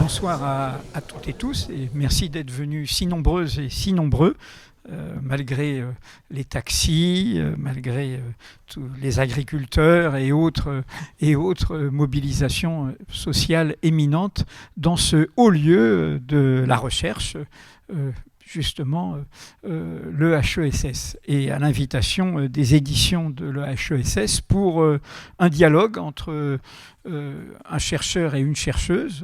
Bonsoir à toutes et tous et merci d'être venus si nombreuses et si nombreux. Malgré les taxis, malgré tous les agriculteurs et autres mobilisations sociales éminentes dans ce haut lieu de la recherche, justement le HESS, et à l'invitation des éditions de l'HESS pour un dialogue entre un chercheur et une chercheuse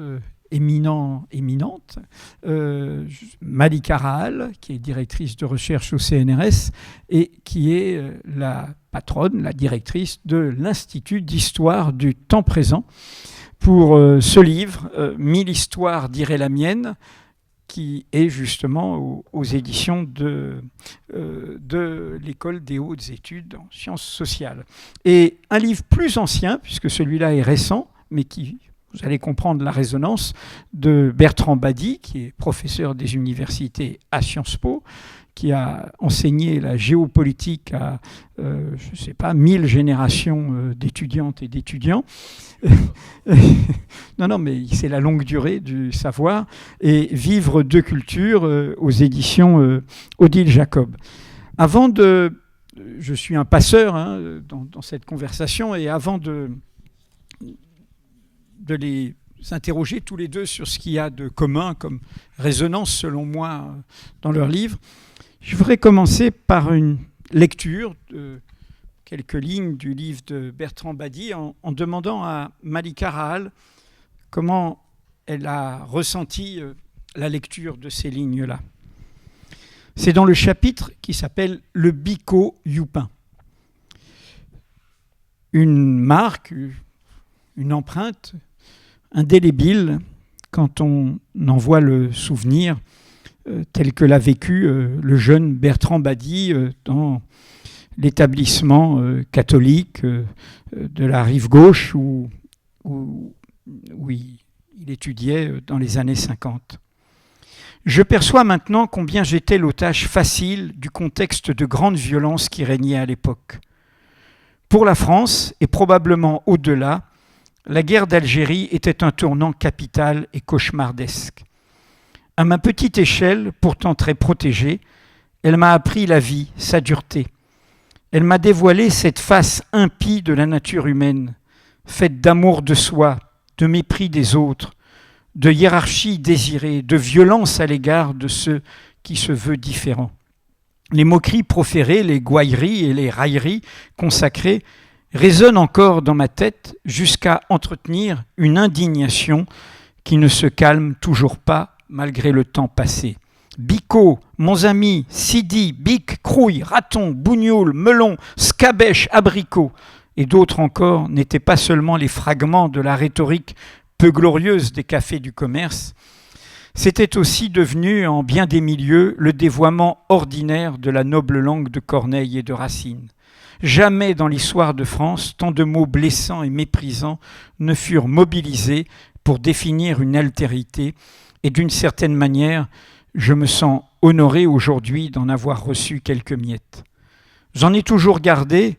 éminente, Malika Rahal, qui est directrice de recherche au CNRS et qui est la patronne, la directrice de l'Institut d'histoire du temps présent, pour ce livre, 1000 histoires diraient la mienne, qui est justement aux éditions de l'École des hautes études en sciences sociales. Et un livre plus ancien, puisque celui-là est récent, mais qui... Vous allez comprendre la résonance de Bertrand Badi, qui est professeur des universités à Sciences Po, qui a enseigné la géopolitique à, 1000 générations d'étudiantes et d'étudiants. Non, mais c'est la longue durée du savoir. Et Vivre deux cultures aux éditions Odile Jacob. Je suis un passeur dans cette conversation, et avant de les interroger tous les deux sur ce qu'il y a de commun comme résonance, selon moi, dans leur livre, je voudrais commencer par une lecture de quelques lignes du livre de Bertrand Badi en demandant à Malika Rahal comment elle a ressenti la lecture de ces lignes-là. C'est dans le chapitre qui s'appelle « Le Biko Youpin ». Une marque, une empreinte indélébile quand on en voit le souvenir tel que l'a vécu le jeune Bertrand Badi dans l'établissement catholique de la rive gauche où il étudiait dans les années 50. Je perçois maintenant combien j'étais l'otage facile du contexte de grande violence qui régnait à l'époque. Pour la France, et probablement au-delà, la guerre d'Algérie était un tournant capital et cauchemardesque. À ma petite échelle, pourtant très protégée, elle m'a appris la vie, sa dureté. Elle m'a dévoilé cette face impie de la nature humaine, faite d'amour de soi, de mépris des autres, de hiérarchie désirée, de violence à l'égard de ceux qui se veulent différents. Les moqueries proférées, les gouailleries et les railleries consacrées résonne encore dans ma tête jusqu'à entretenir une indignation qui ne se calme toujours pas malgré le temps passé. Bico, mon ami, Sidi, Bic, Crouille, Raton, Bougnoul, Melon, Scabèche, Abricot et d'autres encore n'étaient pas seulement les fragments de la rhétorique peu glorieuse des cafés du commerce, c'était aussi devenu en bien des milieux le dévoiement ordinaire de la noble langue de Corneille et de Racine. Jamais dans l'histoire de France, tant de mots blessants et méprisants ne furent mobilisés pour définir une altérité, et d'une certaine manière, je me sens honoré aujourd'hui d'en avoir reçu quelques miettes. J'en ai toujours gardé,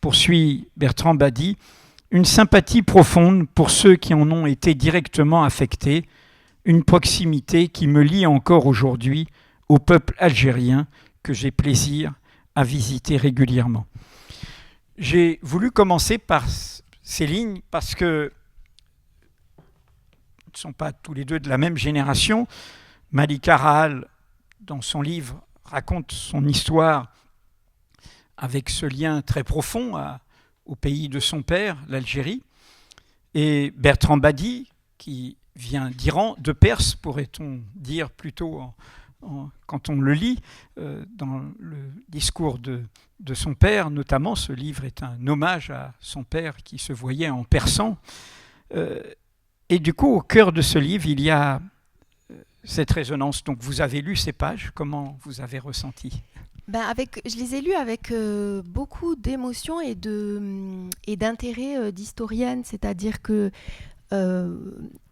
poursuit Bertrand Badi, une sympathie profonde pour ceux qui en ont été directement affectés, une proximité qui me lie encore aujourd'hui au peuple algérien que j'ai plaisir à visiter régulièrement. J'ai voulu commencer par ces lignes parce que nous ne sommes pas tous les deux de la même génération. Malika Rahal, dans son livre, raconte son histoire avec ce lien très profond au pays de son père, l'Algérie. Et Bertrand Badi, qui vient d'Iran, de Perse, pourrait-on dire plutôt quand on le lit, dans le discours de son père, notamment. Ce livre est un hommage à son père qui se voyait en persan. Et du coup, au cœur de ce livre, il y a cette résonance. Donc vous avez lu ces pages, comment vous avez ressenti ? Je les ai lus avec beaucoup d'émotion et d'intérêt d'historienne, c'est-à-dire que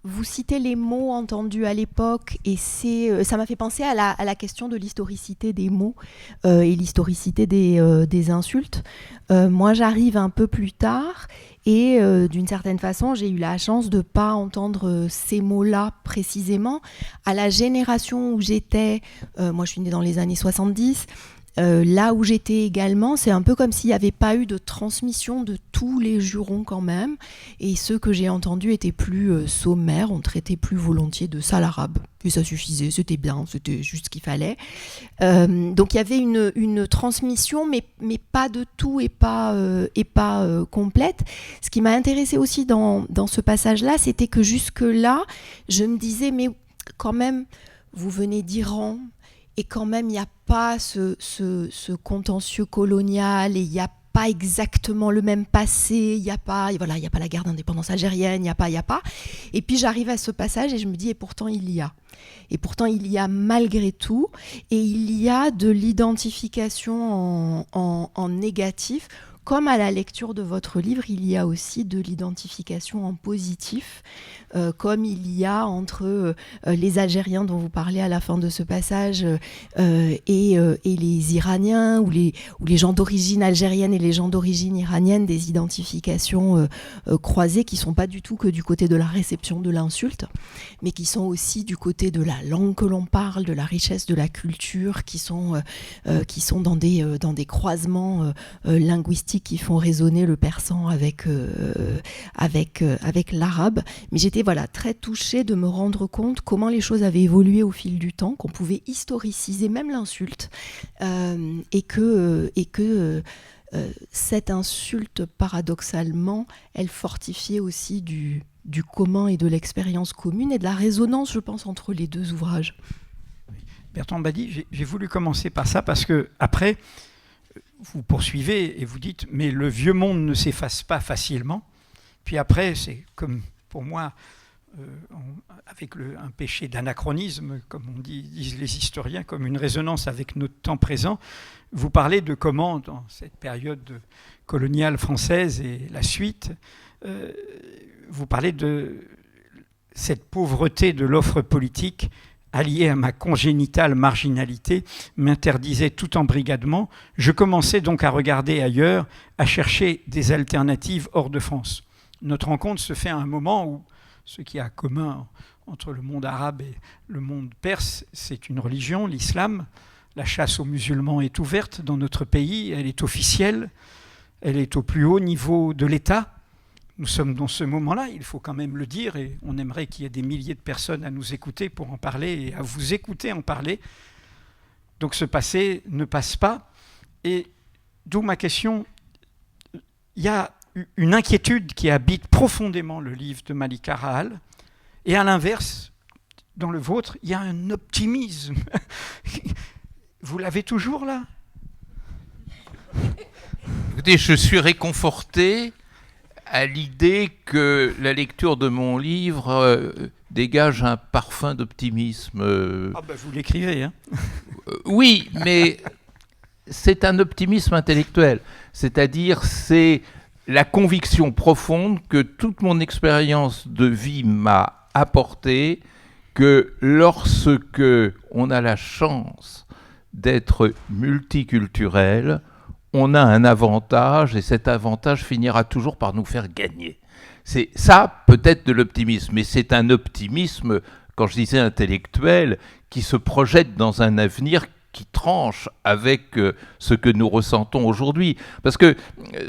vous citez les mots entendus à l'époque et ça m'a fait penser à la question de l'historicité des mots et l'historicité des insultes. Moi, j'arrive un peu plus tard Et d'une certaine façon, j'ai eu la chance de ne pas entendre ces mots-là précisément. À la génération où j'étais, moi je suis née dans les années 70, là où j'étais également, c'est un peu comme s'il n'y avait pas eu de transmission de tous les jurons quand même. Et ceux que j'ai entendus étaient plus sommaires, on traitait plus volontiers de sale arabe. Et ça suffisait, c'était bien, c'était juste ce qu'il fallait. Donc il y avait une transmission, mais pas de tout et pas complète. Ce qui m'a intéressée aussi dans ce passage-là, c'était que jusque-là, je me disais, mais quand même, vous venez d'Iran, et quand même, il n'y a pas ce contentieux colonial, et il n'y a pas exactement le même passé, il n'y a pas la guerre d'indépendance algérienne, il n'y a pas. Et puis j'arrive à ce passage et je me dis, et pourtant il y a. Et pourtant il y a malgré tout, et il y a de l'identification en négatif. Comme à la lecture de votre livre, il y a aussi de l'identification en positif, comme il y a entre les Algériens dont vous parlez à la fin de ce passage et les Iraniens ou les gens d'origine algérienne et les gens d'origine iranienne, des identifications croisées qui ne sont pas du tout que du côté de la réception de l'insulte, mais qui sont aussi du côté de la langue que l'on parle, de la richesse de la culture, qui sont dans des croisements linguistiques qui font résonner le persan avec l'arabe. Mais j'étais très touchée de me rendre compte comment les choses avaient évolué au fil du temps, qu'on pouvait historiciser même l'insulte, et que cette insulte, paradoxalement, elle fortifiait aussi du commun et de l'expérience commune et de la résonance, je pense, entre les deux ouvrages. Bertrand Badi, j'ai voulu commencer par ça parce que après, vous poursuivez et vous dites « mais le vieux monde ne s'efface pas facilement ». Puis après, c'est comme pour moi, avec un péché d'anachronisme, comme disent les historiens, comme une résonance avec notre temps présent. Vous parlez de comment, dans cette période coloniale française et la suite, vous parlez de cette pauvreté de l'offre politique alliée à ma congénitale marginalité, m'interdisait tout embrigadement. Je commençais donc à regarder ailleurs, à chercher des alternatives hors de France. Notre rencontre se fait à un moment où ce qui a commun entre le monde arabe et le monde perse, c'est une religion, l'islam. La chasse aux musulmans est ouverte dans notre pays, elle est officielle, elle est au plus haut niveau de l'État. Nous sommes dans ce moment-là, il faut quand même le dire, et on aimerait qu'il y ait des milliers de personnes à nous écouter pour en parler et à vous écouter en parler. Donc ce passé ne passe pas. Et d'où ma question, il y a une inquiétude qui habite profondément le livre de Malika Rahal, et à l'inverse, dans le vôtre, il y a un optimisme. Vous l'avez toujours là ? Écoutez, je suis réconforté à l'idée que la lecture de mon livre dégage un parfum d'optimisme. Vous l'écrivez, hein ? Oui, mais c'est un optimisme intellectuel. C'est-à-dire, c'est la conviction profonde que toute mon expérience de vie m'a apporté, que lorsque on a la chance d'être multiculturel, on a un avantage, et cet avantage finira toujours par nous faire gagner. C'est ça, peut-être, de l'optimisme, mais c'est un optimisme, quand je disais intellectuel, qui se projette dans un avenir qui tranche avec ce que nous ressentons aujourd'hui. Parce que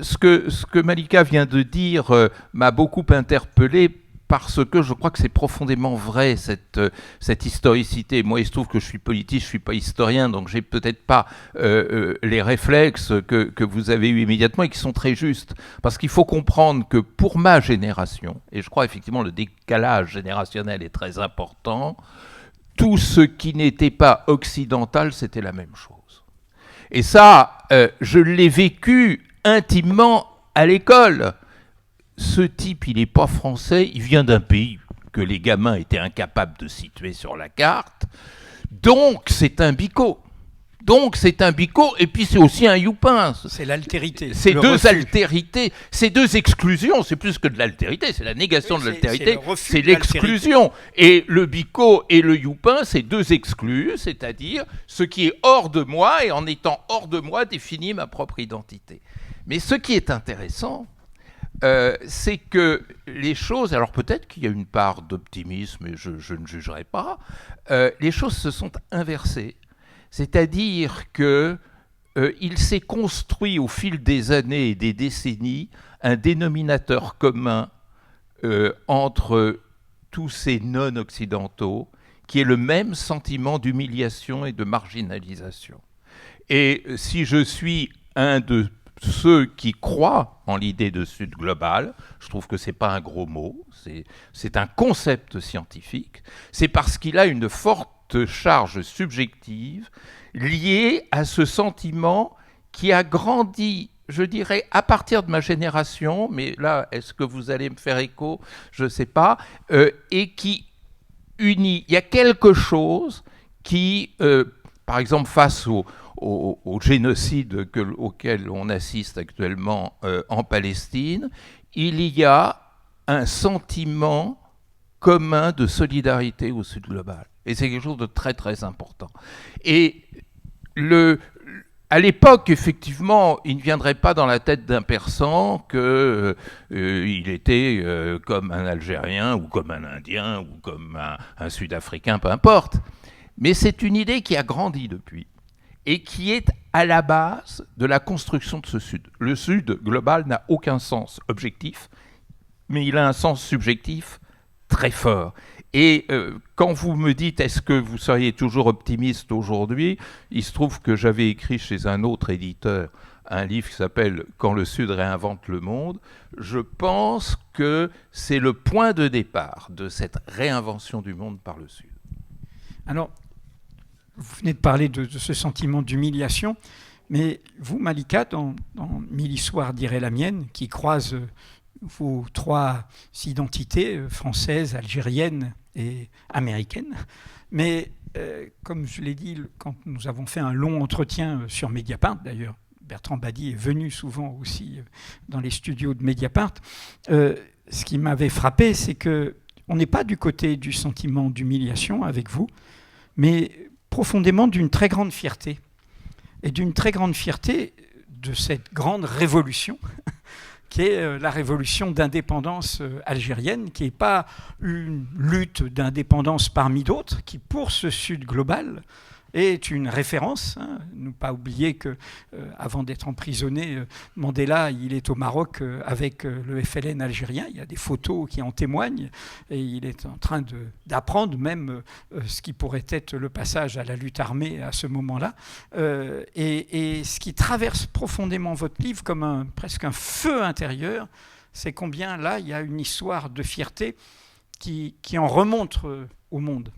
ce que Malika vient de dire m'a beaucoup interpellé, parce que je crois que c'est profondément vrai, cette historicité. Moi, il se trouve que je suis politiste, je ne suis pas historien, donc je n'ai peut-être pas les réflexes que vous avez eus immédiatement et qui sont très justes. Parce qu'il faut comprendre que pour ma génération, et je crois effectivement le décalage générationnel est très important, tout ce qui n'était pas occidental, c'était la même chose. Et ça, je l'ai vécu intimement à l'école. Ce type, il n'est pas français, il vient d'un pays que les gamins étaient incapables de situer sur la carte. Donc, c'est un bico. Et puis c'est aussi un youpin. C'est l'altérité. C'est deux altérités, c'est deux exclusions, c'est plus que de l'altérité, c'est la négation de l'altérité, c'est l'exclusion. Et le bico et le youpin, c'est deux exclus, c'est-à-dire ce qui est hors de moi, et en étant hors de moi, définit ma propre identité. Mais ce qui est intéressant, c'est que les choses, alors peut-être qu'il y a une part d'optimisme, et je ne jugerai pas, les choses se sont inversées. C'est-à-dire que il s'est construit au fil des années et des décennies un dénominateur commun entre tous ces non-occidentaux, qui est le même sentiment d'humiliation et de marginalisation. Et si je suis un de ceux qui croient en l'idée de Sud global, je trouve que ce n'est pas un gros mot, c'est un concept scientifique, c'est parce qu'il a une forte charge subjective liée à ce sentiment qui a grandi, je dirais, à partir de ma génération, mais là, est-ce que vous allez me faire écho? Je ne sais pas, et qui unit. Il y a quelque chose qui, par exemple, face au génocide auquel on assiste actuellement en Palestine, il y a un sentiment commun de solidarité au Sud global. Et c'est quelque chose de très très important. Et à l'époque, effectivement, il ne viendrait pas dans la tête d'un Persan qu'il était comme un Algérien ou comme un Indien ou comme un Sud-Africain, peu importe. Mais c'est une idée qui a grandi depuis et qui est à la base de la construction de ce Sud. Le Sud global n'a aucun sens objectif, mais il a un sens subjectif très fort. Et quand vous me dites est-ce que vous seriez toujours optimiste aujourd'hui, il se trouve que j'avais écrit chez un autre éditeur un livre qui s'appelle « Quand le Sud réinvente le monde ». Je pense que c'est le point de départ de cette réinvention du monde par le Sud. Alors, vous venez de parler de ce sentiment d'humiliation, mais vous, Malika, dans Mille histoires dirait la mienne, qui croise vos trois identités, françaises, algériennes et américaines. Mais comme je l'ai dit, quand nous avons fait un long entretien sur Mediapart, d'ailleurs, Bertrand Badi est venu souvent aussi dans les studios de Mediapart, ce qui m'avait frappé, c'est qu'on n'est pas du côté du sentiment d'humiliation avec vous, mais profondément d'une très grande fierté. Et d'une très grande fierté de cette grande révolution qui est la révolution d'indépendance algérienne, qui n'est pas une lutte d'indépendance parmi d'autres, qui, pour ce Sud global, est une référence. Ne pas oublier qu'avant d'être emprisonné, Mandela, il est au Maroc avec le FLN algérien. Il y a des photos qui en témoignent. Et il est en train d'apprendre même ce qui pourrait être le passage à la lutte armée à ce moment-là. Et ce qui traverse profondément votre livre comme presque un feu intérieur, c'est combien là, il y a une histoire de fierté qui en remonte au monde.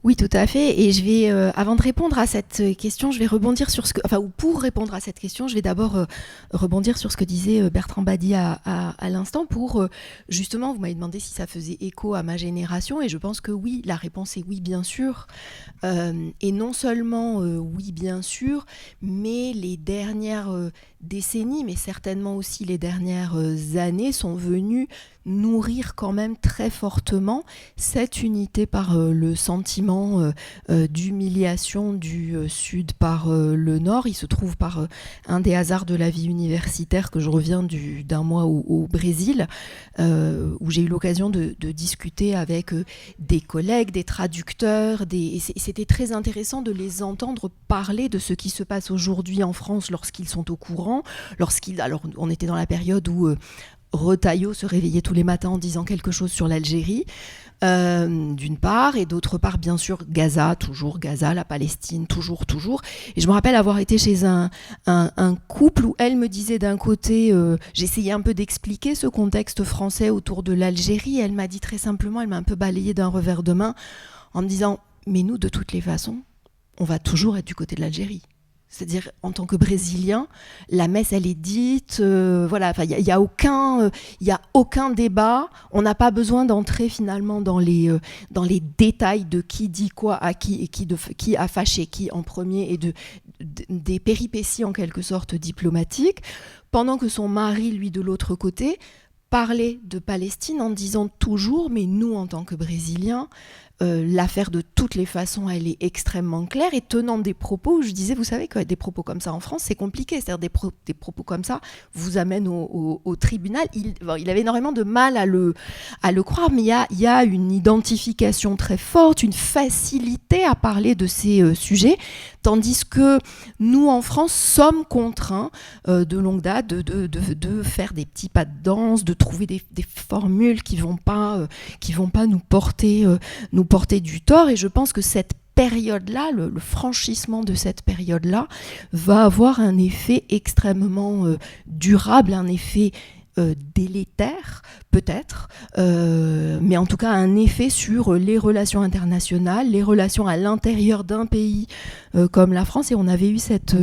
Oui, tout à fait. Et je vais, avant de répondre à cette question, je vais rebondir sur ou pour répondre à cette question, je vais d'abord rebondir sur ce que disait Bertrand Badi à l'instant pour, justement, vous m'avez demandé si ça faisait écho à ma génération, et je pense que oui, la réponse est oui, bien sûr. Et non seulement oui, bien sûr, mais les dernières décennies, mais certainement aussi les dernières années sont venues nourrir quand même très fortement cette unité par le sentiment d'humiliation du Sud par le Nord. Il se trouve par un des hasards de la vie universitaire que je reviens d'un mois au Brésil, où j'ai eu l'occasion de discuter avec des collègues, des traducteurs, et c'était très intéressant de les entendre parler de ce qui se passe aujourd'hui en France lorsqu'ils sont au courant, alors on était dans la période où Retailleau se réveillait tous les matins en disant quelque chose sur l'Algérie, d'une part, et d'autre part, bien sûr, Gaza, la Palestine, toujours. Et je me rappelle avoir été chez un couple où elle me disait d'un côté, j'essayais un peu d'expliquer ce contexte français autour de l'Algérie, et elle m'a dit très simplement, elle m'a un peu balayé d'un revers de main, en me disant, mais nous, de toutes les façons, on va toujours être du côté de l'Algérie. C'est-à-dire, en tant que Brésilien, la messe, elle est dite, voilà, il y a aucun débat. On n'a pas besoin d'entrer finalement dans les détails de qui dit quoi à qui et qui a fâché qui en premier, et des péripéties en quelque sorte diplomatiques, pendant que son mari, lui, de l'autre côté, parler de Palestine en disant toujours, mais nous en tant que Brésiliens, l'affaire de toutes les façons, elle est extrêmement claire, et tenant des propos où je disais, vous savez que des propos comme ça en France, c'est compliqué, c'est-à-dire des propos comme ça vous amènent au tribunal. Il avait énormément de mal à le croire, mais il y a une identification très forte, une facilité à parler de ces sujets, tandis que nous, en France, sommes contraints de longue date de faire des petits pas de danse, de trouver des formules qui vont pas nous porter du tort. Et je pense que cette période-là, le franchissement de cette période-là, va avoir un effet extrêmement durable, un effet délétère peut-être, mais en tout cas un effet sur les relations internationales, les relations à l'intérieur d'un pays comme la France. Et on avait eu cette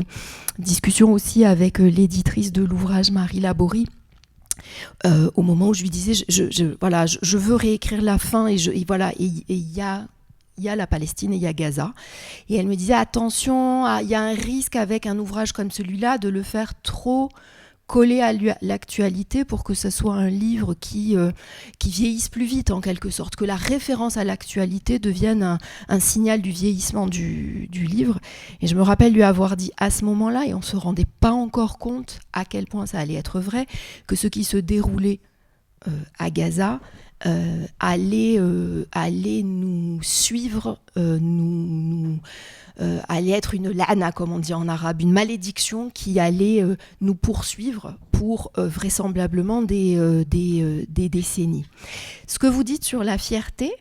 discussion aussi avec l'éditrice de l'ouvrage, Marie Laborie, au moment où je lui disais je veux réécrire la fin, et il y a la Palestine et il y a Gaza, et elle me disait attention, il y a un risque avec un ouvrage comme celui-là de le faire trop coller à l'actualité pour que ce soit un livre qui vieillisse plus vite, en quelque sorte, que la référence à l'actualité devienne un signal du vieillissement du livre. Et je me rappelle lui avoir dit à ce moment-là, et on ne se rendait pas encore compte à quel point ça allait être vrai, que ce qui se déroulait à Gaza allait nous suivre, allait être une lana, comme on dit en arabe, une malédiction qui allait nous poursuivre pour vraisemblablement des décennies. Ce que vous dites sur la fierté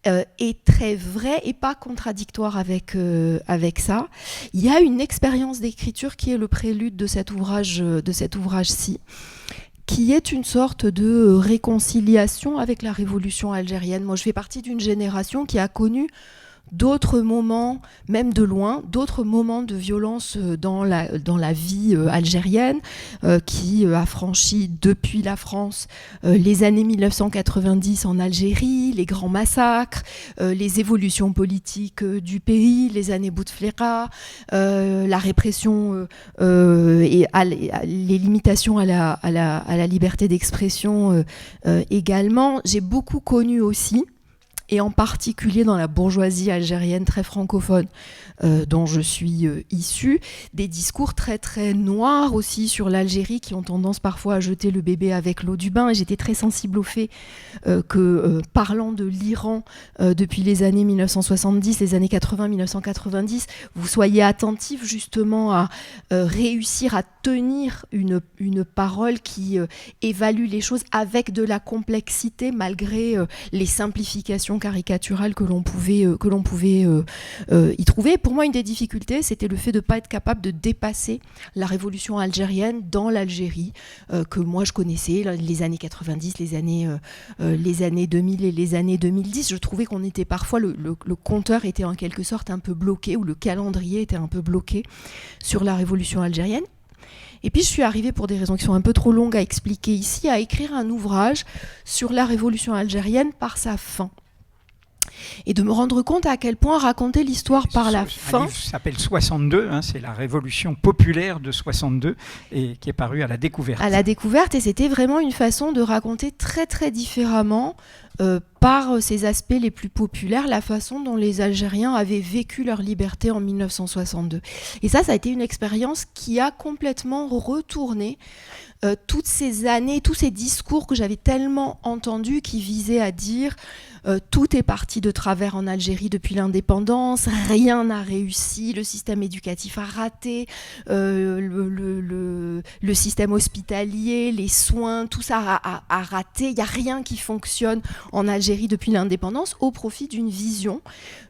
est très vrai et pas contradictoire avec ça. Il y a une expérience d'écriture qui est le prélude de cet ouvrage-ci, qui est une sorte de réconciliation avec la révolution algérienne. Moi, je fais partie d'une génération qui a connu d'autres moments, même de loin, d'autres moments de violence dans la vie algérienne, qui a franchi depuis la France les années 1990 en Algérie, les grands massacres, les évolutions politiques du pays, les années Bouteflika, la répression et les limitations à la liberté d'expression également. J'ai beaucoup connu aussi, et en particulier dans la bourgeoisie algérienne très francophone dont je suis issue, des discours très très noirs aussi sur l'Algérie, qui ont tendance parfois à jeter le bébé avec l'eau du bain. Et j'étais très sensible au fait que, parlant de l'Iran depuis les années 1970, les années 80-1990, vous soyez attentifs justement à réussir à tenir une parole qui évalue les choses avec de la complexité, malgré les simplifications caricaturales que l'on pouvait y trouver. Pour moi, une des difficultés, c'était le fait de ne pas être capable de dépasser la révolution algérienne dans l'Algérie, que moi je connaissais, les années 90, les années 2000 et les années 2010. Je trouvais qu'on était parfois, le compteur était en quelque sorte un peu bloqué, ou le calendrier était un peu bloqué sur la révolution algérienne. Et puis je suis arrivée, pour des raisons qui sont un peu trop longues à expliquer ici, à écrire un ouvrage sur la révolution algérienne par sa fin. Et de me rendre compte à quel point raconter l'histoire par la fin... Un livre s'appelle 62, c'est la révolution populaire de 62, et qui est paru à la Découverte. À la Découverte, et c'était vraiment une façon de raconter très très différemment, par ses aspects les plus populaires, la façon dont les Algériens avaient vécu leur liberté en 1962. Et ça a été une expérience qui a complètement retourné toutes ces années, tous ces discours que j'avais tellement entendus, qui visaient à dire tout est parti de travers en Algérie depuis l'indépendance, rien n'a réussi, le système éducatif a raté, le système hospitalier, les soins, tout ça a raté, il n'y a rien qui fonctionne en Algérie depuis l'indépendance, au profit d'une vision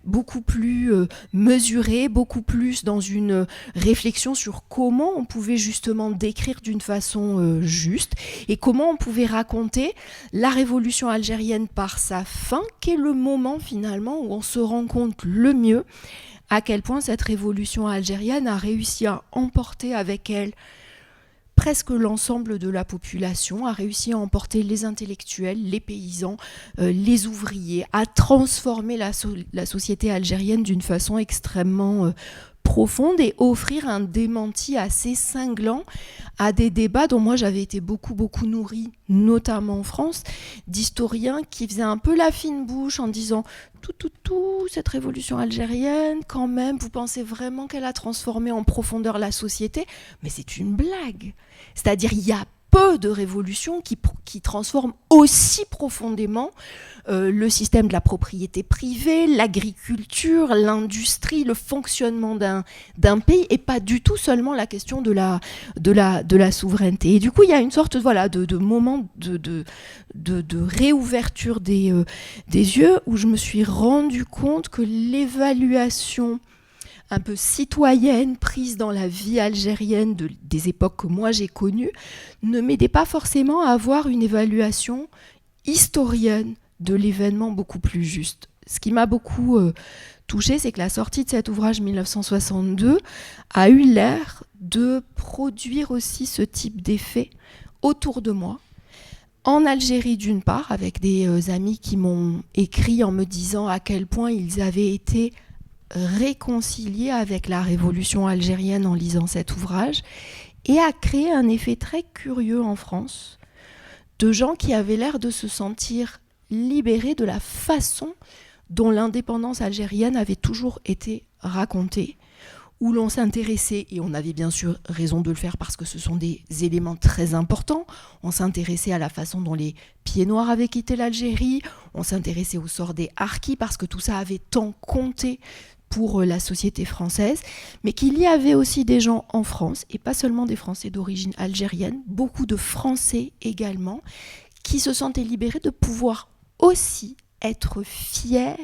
beaucoup plus mesurée, beaucoup plus dans une réflexion sur comment on pouvait justement décrire d'une façon juste, et comment on pouvait raconter la révolution algérienne par sa fin, qui est le moment finalement où on se rend compte le mieux à quel point cette révolution algérienne a réussi à emporter avec elle presque l'ensemble de la population, a réussi à emporter les intellectuels, les paysans, les ouvriers, à transformer la société algérienne d'une façon extrêmement profonde et offrir un démenti assez cinglant à des débats dont moi j'avais été beaucoup nourrie, notamment en France, d'historiens qui faisaient un peu la fine bouche en disant cette révolution algérienne, quand même, vous pensez vraiment qu'elle a transformé en profondeur la société? Mais c'est une blague. C'est-à-dire, il y a peu de révolutions qui transforment aussi profondément le système de la propriété privée, l'agriculture, l'industrie, le fonctionnement d'un pays, et pas du tout seulement la question de la souveraineté. Et du coup, il y a une sorte de moment de réouverture des yeux où je me suis rendu compte que l'évaluation un peu citoyenne, prise dans la vie algérienne des époques que moi j'ai connues, ne m'aidait pas forcément à avoir une évaluation historienne de l'événement beaucoup plus juste. Ce qui m'a beaucoup touchée, c'est que la sortie de cet ouvrage 1962 a eu l'air de produire aussi ce type d'effet autour de moi. En Algérie, d'une part, avec des amis qui m'ont écrit en me disant à quel point ils avaient été réconciliés avec la révolution algérienne en lisant cet ouvrage, et a créé un effet très curieux en France de gens qui avaient l'air de se sentir libérés de la façon dont l'indépendance algérienne avait toujours été racontée, où l'on s'intéressait, et on avait bien sûr raison de le faire parce que ce sont des éléments très importants, on s'intéressait à la façon dont les pieds noirs avaient quitté l'Algérie, on s'intéressait au sort des harkis parce que tout ça avait tant compté pour la société française, mais qu'il y avait aussi des gens en France, et pas seulement des Français d'origine algérienne, beaucoup de Français également, qui se sentaient libérés de pouvoir aussi être fiers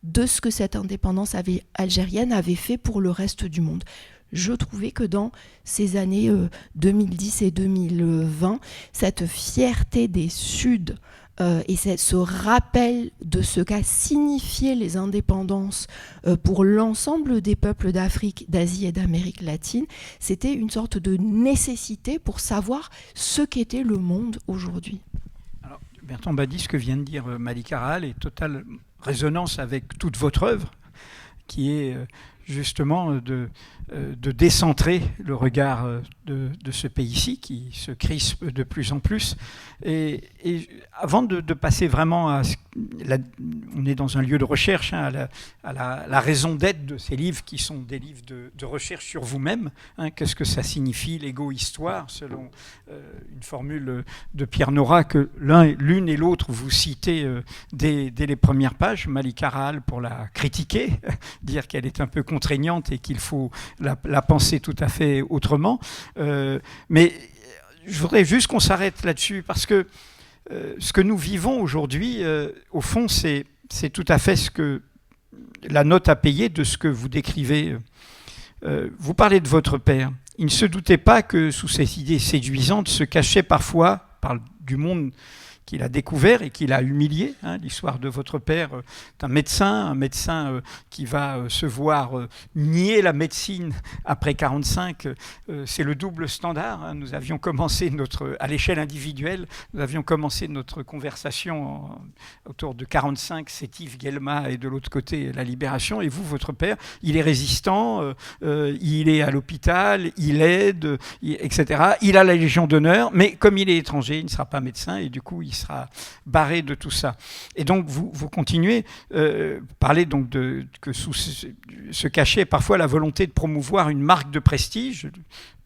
de ce que cette indépendance algérienne avait fait pour le reste du monde. Je trouvais que dans ces années 2010 et 2020, cette fierté des Suds et ce rappel de ce qu'a signifié les indépendances pour l'ensemble des peuples d'Afrique, d'Asie et d'Amérique latine, c'était une sorte de nécessité pour savoir ce qu'était le monde aujourd'hui. Alors, Bertrand Badi, ce que vient de dire Malika Rahal est totale résonance avec toute votre œuvre, qui est justement de décentrer le regard de ce pays-ci qui se crispe de plus en plus. Et avant de passer vraiment à... on est dans un lieu de recherche, à la raison d'être de ces livres qui sont des livres de recherche sur vous-même. Qu'est-ce que ça signifie, l'égo-histoire, selon une formule de Pierre Nora que l'une et l'autre vous citez dès les premières pages. Malika Rahal pour la critiquer, dire qu'elle est un peu contraignante et qu'il faut la penser tout à fait autrement. Mais je voudrais juste qu'on s'arrête là-dessus parce que ce que nous vivons aujourd'hui, au fond, c'est tout à fait ce que la note à payer de ce que vous décrivez. Vous parlez de votre père. Il ne se doutait pas que sous ces idées séduisantes se cachait parfois, du monde qu'il a découvert et qu'il a humilié. L'histoire de votre père est un médecin qui va se voir nier la médecine après 1945. C'est le double standard. Nous avions commencé à l'échelle individuelle, nous avions commencé notre conversation autour de 1945, c'est Yves Guelma et de l'autre côté la Libération. Et vous, votre père, il est résistant, il est à l'hôpital, il aide, etc. Il a la Légion d'honneur, mais comme il est étranger, il ne sera pas médecin et du coup, il sera barré de tout ça. Et donc, vous continuez, parler donc que sous se cachait parfois la volonté de promouvoir une marque de prestige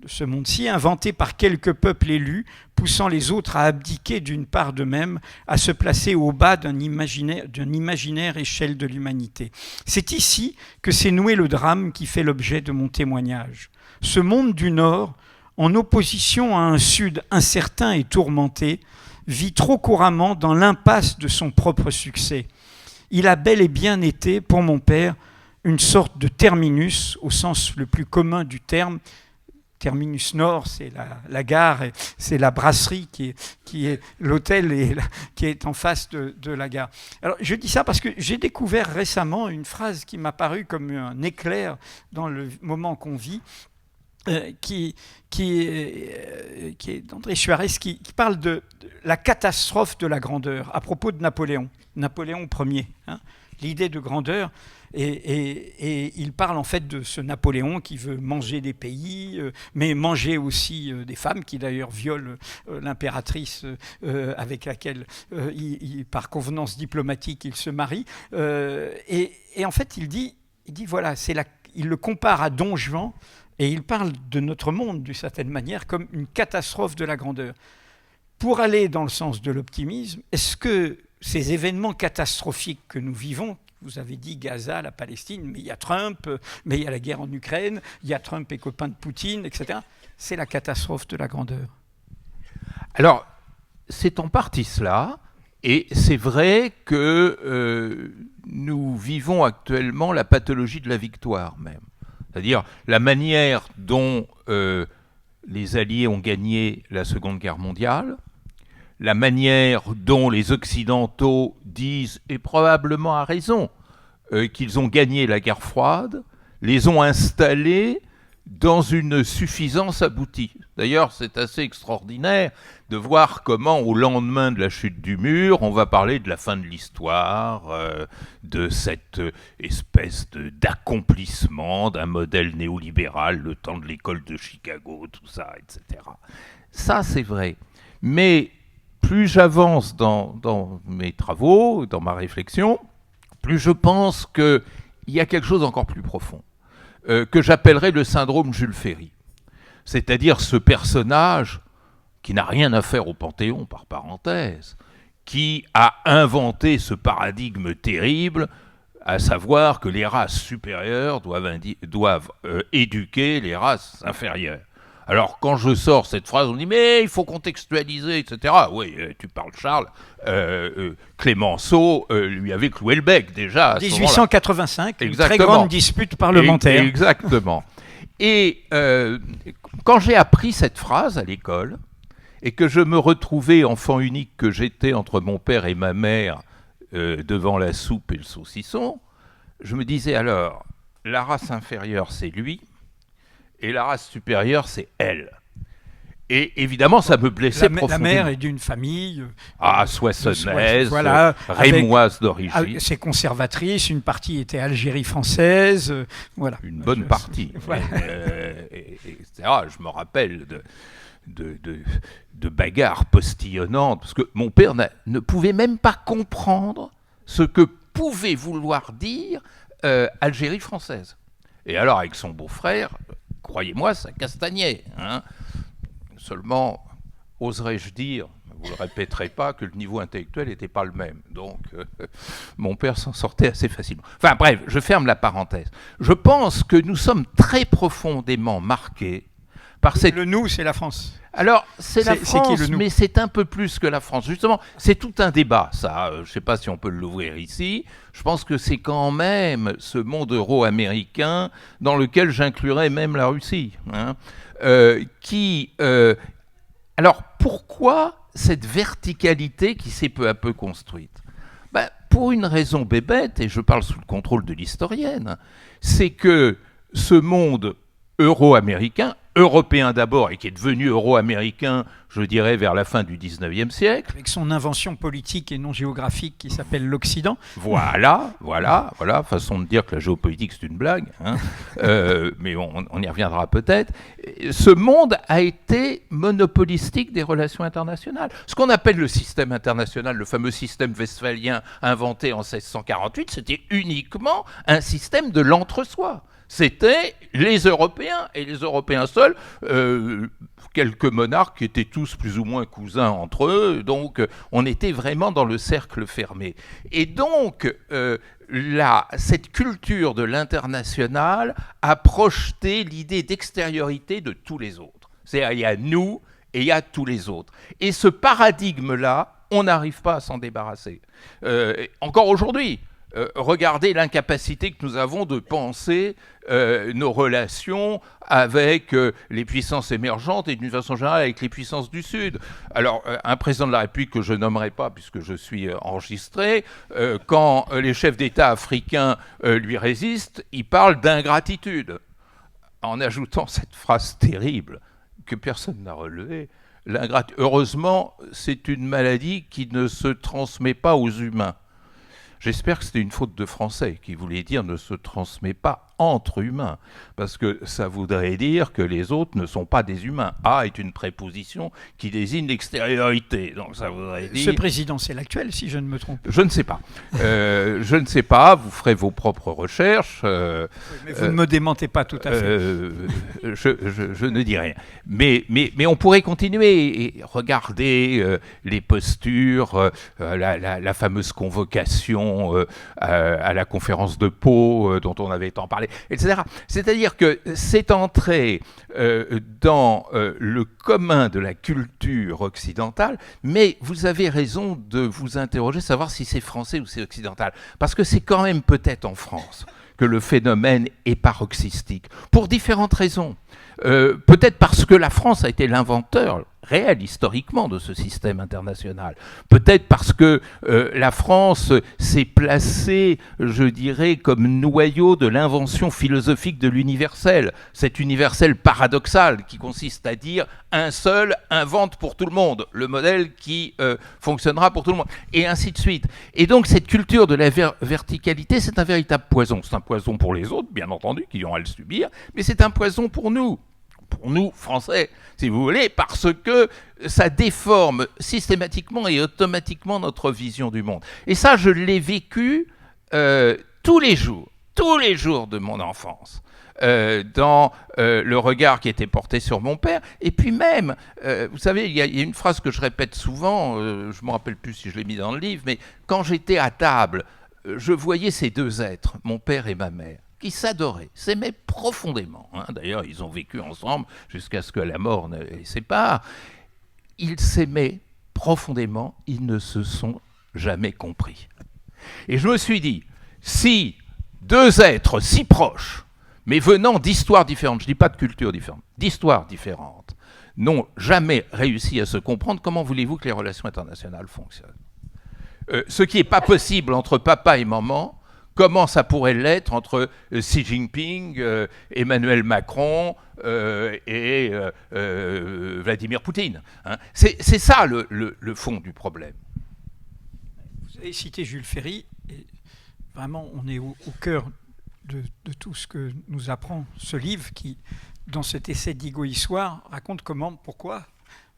de ce monde-ci, inventée par quelques peuples élus, poussant les autres à abdiquer d'une part d'eux-mêmes, à se placer au bas d'une imaginaire échelle de l'humanité. C'est ici que s'est noué le drame qui fait l'objet de mon témoignage. Ce monde du Nord, en opposition à un Sud incertain et tourmenté, vit trop couramment dans l'impasse de son propre succès. Il a bel et bien été, pour mon père, une sorte de terminus, au sens le plus commun du terme. Terminus Nord, c'est la gare, et c'est la brasserie qui est l'hôtel et qui est en face de la gare. Alors, je dis ça parce que j'ai découvert récemment une phrase qui m'a paru comme un éclair dans le moment qu'on vit. qui est d'André Suarez, qui parle de la catastrophe de la grandeur à propos de Napoléon Ier, hein, l'idée de grandeur. Et il parle en fait de ce Napoléon qui veut manger des pays, mais manger aussi des femmes, qui d'ailleurs viole l'impératrice avec laquelle, par convenance diplomatique, il se marie. Et en fait, il dit voilà, il le compare à Don Juan, et il parle de notre monde, d'une certaine manière, comme une catastrophe de la grandeur. Pour aller dans le sens de l'optimisme, est-ce que ces événements catastrophiques que nous vivons, vous avez dit Gaza, la Palestine, mais il y a Trump, mais il y a la guerre en Ukraine, il y a Trump et copain de Poutine, etc. C'est la catastrophe de la grandeur. Alors, c'est en partie cela, et c'est vrai que nous vivons actuellement la pathologie de la victoire même. C'est-à-dire la manière dont les Alliés ont gagné la Seconde Guerre mondiale, la manière dont les Occidentaux disent, et probablement à raison, qu'ils ont gagné la guerre froide, les ont installés dans une suffisance aboutie. D'ailleurs, c'est assez extraordinaire de voir comment, au lendemain de la chute du mur, on va parler de la fin de l'histoire, de cette espèce d'accomplissement d'un modèle néolibéral, le temps de l'école de Chicago, tout ça, etc. Ça, c'est vrai. Mais plus j'avance dans mes travaux, dans ma réflexion, plus je pense qu'il y a quelque chose d'encore plus profond, que j'appellerais le syndrome Jules Ferry. C'est-à-dire ce personnage qui n'a rien à faire au Panthéon, par parenthèse, qui a inventé ce paradigme terrible, à savoir que les races supérieures doivent éduquer les races inférieures. Alors, quand je sors cette phrase, on me dit « mais il faut contextualiser, etc. » Oui, tu parles Charles, Clémenceau lui avait cloué le bec déjà. À 1885, une très grande dispute parlementaire. Exactement. Et quand j'ai appris cette phrase à l'école, et que je me retrouvais, enfant unique que j'étais entre mon père et ma mère, devant la soupe et le saucisson, je me disais alors, la race inférieure c'est lui, et la race supérieure, c'est elle. Et évidemment, ça me blessait profondément. La mère est d'une famille... soissonnaise, voilà, rémoise d'origine. C'est conservatrice, une partie était Algérie française, voilà. Une bonne partie. Voilà. Etc. Je me rappelle de bagarres postillonnantes, parce que mon père ne pouvait même pas comprendre ce que pouvait vouloir dire Algérie française. Et alors, avec son beau-frère... Croyez-moi, ça castagnait. Hein. Seulement, oserais-je dire, vous ne le répéterez pas, que le niveau intellectuel n'était pas le même. Donc, mon père s'en sortait assez facilement. Enfin bref, je ferme la parenthèse. Je pense que nous sommes très profondément marqués par cette... Le nous, c'est la France. Alors, c'est la France, mais c'est un peu plus que la France. Justement, c'est tout un débat, ça. Je ne sais pas si on peut l'ouvrir ici. Je pense que c'est quand même ce monde euro-américain dans lequel j'inclurais même la Russie. Hein, alors, pourquoi cette verticalité qui s'est peu à peu construite ? Pour une raison bébête, et je parle sous le contrôle de l'historienne, c'est que ce monde euro-américain, européen d'abord, et qui est devenu euro-américain, je dirais, vers la fin du 19e siècle. Avec son invention politique et non géographique qui s'appelle l'Occident. Voilà, façon de dire que la géopolitique c'est une blague, hein. Mais on y reviendra peut-être. Ce monde a été monopolistique des relations internationales. Ce qu'on appelle le système international, le fameux système westphalien inventé en 1648, c'était uniquement un système de l'entre-soi. C'était les Européens, et les Européens seuls, quelques monarques qui étaient tous plus ou moins cousins entre eux, donc on était vraiment dans le cercle fermé. Et donc, cette culture de l'international a projeté l'idée d'extériorité de tous les autres. C'est-à-dire, il y a nous et il y a tous les autres. Et ce paradigme-là, on n'arrive pas à s'en débarrasser. Encore aujourd'hui, regardez l'incapacité que nous avons de penser nos relations avec les puissances émergentes et d'une façon générale avec les puissances du Sud. Alors, un président de la République que je nommerai pas puisque je suis enregistré, quand les chefs d'État africains lui résistent, il parle d'ingratitude. en ajoutant cette phrase terrible que personne n'a relevée. Heureusement, c'est une maladie qui ne se transmet pas aux humains. J'espère que c'était une faute de français qui voulait dire ne se transmet pas entre humains, parce que ça voudrait dire que les autres ne sont pas des humains. A est une préposition qui désigne l'extériorité, donc ça voudrait dire... Ce président, c'est l'actuel, si je ne me trompe. Je ne sais pas. Je ne sais pas, vous ferez vos propres recherches. Mais vous ne me démentez pas tout à fait. Je ne dis rien. Mais on pourrait continuer et regarder les postures, la fameuse convocation à la conférence de Pau dont on avait tant parlé, etc. C'est-à-dire que c'est entré dans le commun de la culture occidentale, mais vous avez raison de vous interroger, savoir si c'est français ou c'est occidental. Parce que c'est quand même peut-être en France que le phénomène est paroxystique, pour différentes raisons. Peut-être parce que la France a été l'inventeur réel historiquement de ce système international. Peut-être parce que la France s'est placée, je dirais, comme noyau de l'invention philosophique de l'universel. Cet universel paradoxal qui consiste à dire un seul invente pour tout le monde, le modèle qui fonctionnera pour tout le monde, et ainsi de suite. Et donc cette culture de la verticalité, c'est un véritable poison. C'est un poison pour les autres, bien entendu, qui ont à le subir, mais c'est un poison pour nous, Français, si vous voulez, parce que ça déforme systématiquement et automatiquement notre vision du monde. Et ça, je l'ai vécu tous les jours de mon enfance, dans le regard qui était porté sur mon père. Et puis même, vous savez, il y a une phrase que je répète souvent, je ne me rappelle plus si je l'ai mis dans le livre, mais quand j'étais à table, je voyais ces deux êtres, mon père et ma mère, qui s'adoraient, s'aimaient profondément. D'ailleurs, ils ont vécu ensemble jusqu'à ce que la mort ne les sépare. Ils s'aimaient profondément, ils ne se sont jamais compris. Et je me suis dit, si deux êtres si proches, mais venant d'histoires différentes, je ne dis pas de cultures différentes, d'histoires différentes, n'ont jamais réussi à se comprendre, comment voulez-vous que les relations internationales fonctionnent ? Ce qui n'est pas possible entre papa et maman, comment ça pourrait l'être entre Xi Jinping, Emmanuel Macron et Vladimir Poutine, hein. C'est ça le fond du problème. Vous avez cité Jules Ferry, et vraiment on est au cœur de tout ce que nous apprend ce livre qui, dans cet essai d'Ego-Histoire, raconte pourquoi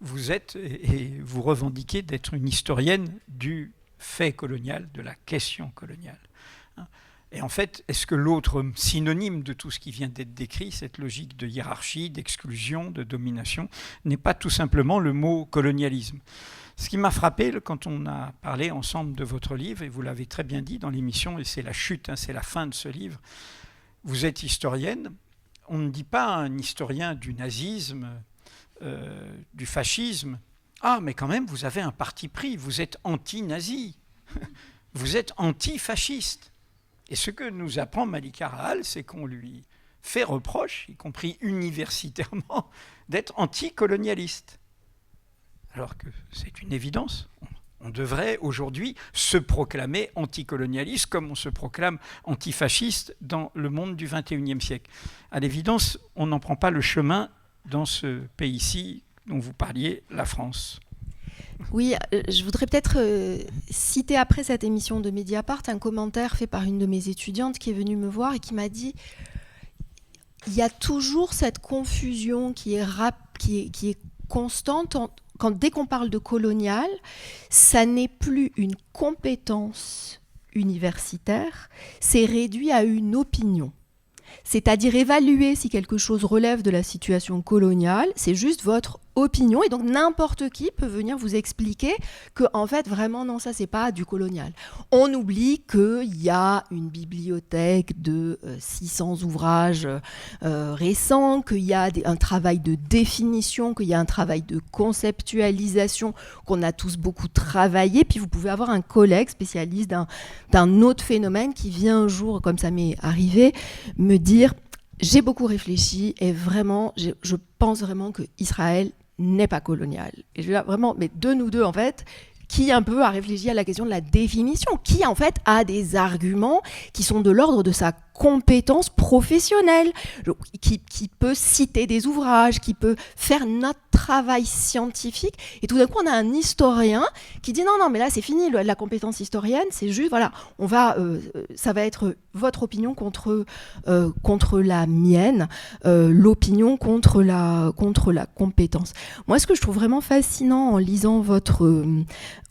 vous êtes et vous revendiquez d'être une historienne du fait colonial, de la question coloniale. Et en fait, est-ce que l'autre synonyme de tout ce qui vient d'être décrit, cette logique de hiérarchie, d'exclusion, de domination, n'est pas tout simplement le mot colonialisme ? Ce qui m'a frappé quand on a parlé ensemble de votre livre, et vous l'avez très bien dit dans l'émission, et c'est la chute, c'est la fin de ce livre, vous êtes historienne, on ne dit pas à un historien du nazisme, du fascisme, « Ah, mais quand même, vous avez un parti pris, vous êtes anti-nazi, vous êtes anti-fasciste ». Et ce que nous apprend Malika Rahal, c'est qu'on lui fait reproche, y compris universitairement, d'être anticolonialiste. Alors que c'est une évidence. On devrait aujourd'hui se proclamer anticolonialiste comme on se proclame antifasciste dans le monde du XXIe siècle. À l'évidence, on n'en prend pas le chemin dans ce pays-ci dont vous parliez, la France. Oui, je voudrais peut-être citer après cette émission de Mediapart un commentaire fait par une de mes étudiantes qui est venue me voir et qui m'a dit « Il y a toujours cette confusion qui est constante dès qu'on parle de colonial, ça n'est plus une compétence universitaire, c'est réduit à une opinion. C'est-à-dire évaluer si quelque chose relève de la situation coloniale, c'est juste votre opinion, et donc n'importe qui peut venir vous expliquer que en fait vraiment non, ça c'est pas du colonial. On oublie qu'il y a une bibliothèque de 600 ouvrages récents, qu'il y a un travail de définition, qu'il y a un travail de conceptualisation qu'on a tous beaucoup travaillé, puis vous pouvez avoir un collègue spécialiste d'un autre phénomène qui vient un jour, comme ça m'est arrivé, me dire j'ai beaucoup réfléchi et vraiment je pense vraiment que Israël n'est pas colonial. Et je vais là, vraiment, mais de nous deux en fait, qui un peu a réfléchi à la question de la définition, qui en fait a des arguments qui sont de l'ordre de sa compétences professionnelles, qui peut citer des ouvrages, qui peut faire notre travail scientifique. Et tout d'un coup, on a un historien qui dit non, mais là, c'est fini, la compétence historienne, c'est juste, voilà, ça va être votre opinion contre la mienne, l'opinion contre la compétence. Moi, ce que je trouve vraiment fascinant en lisant votre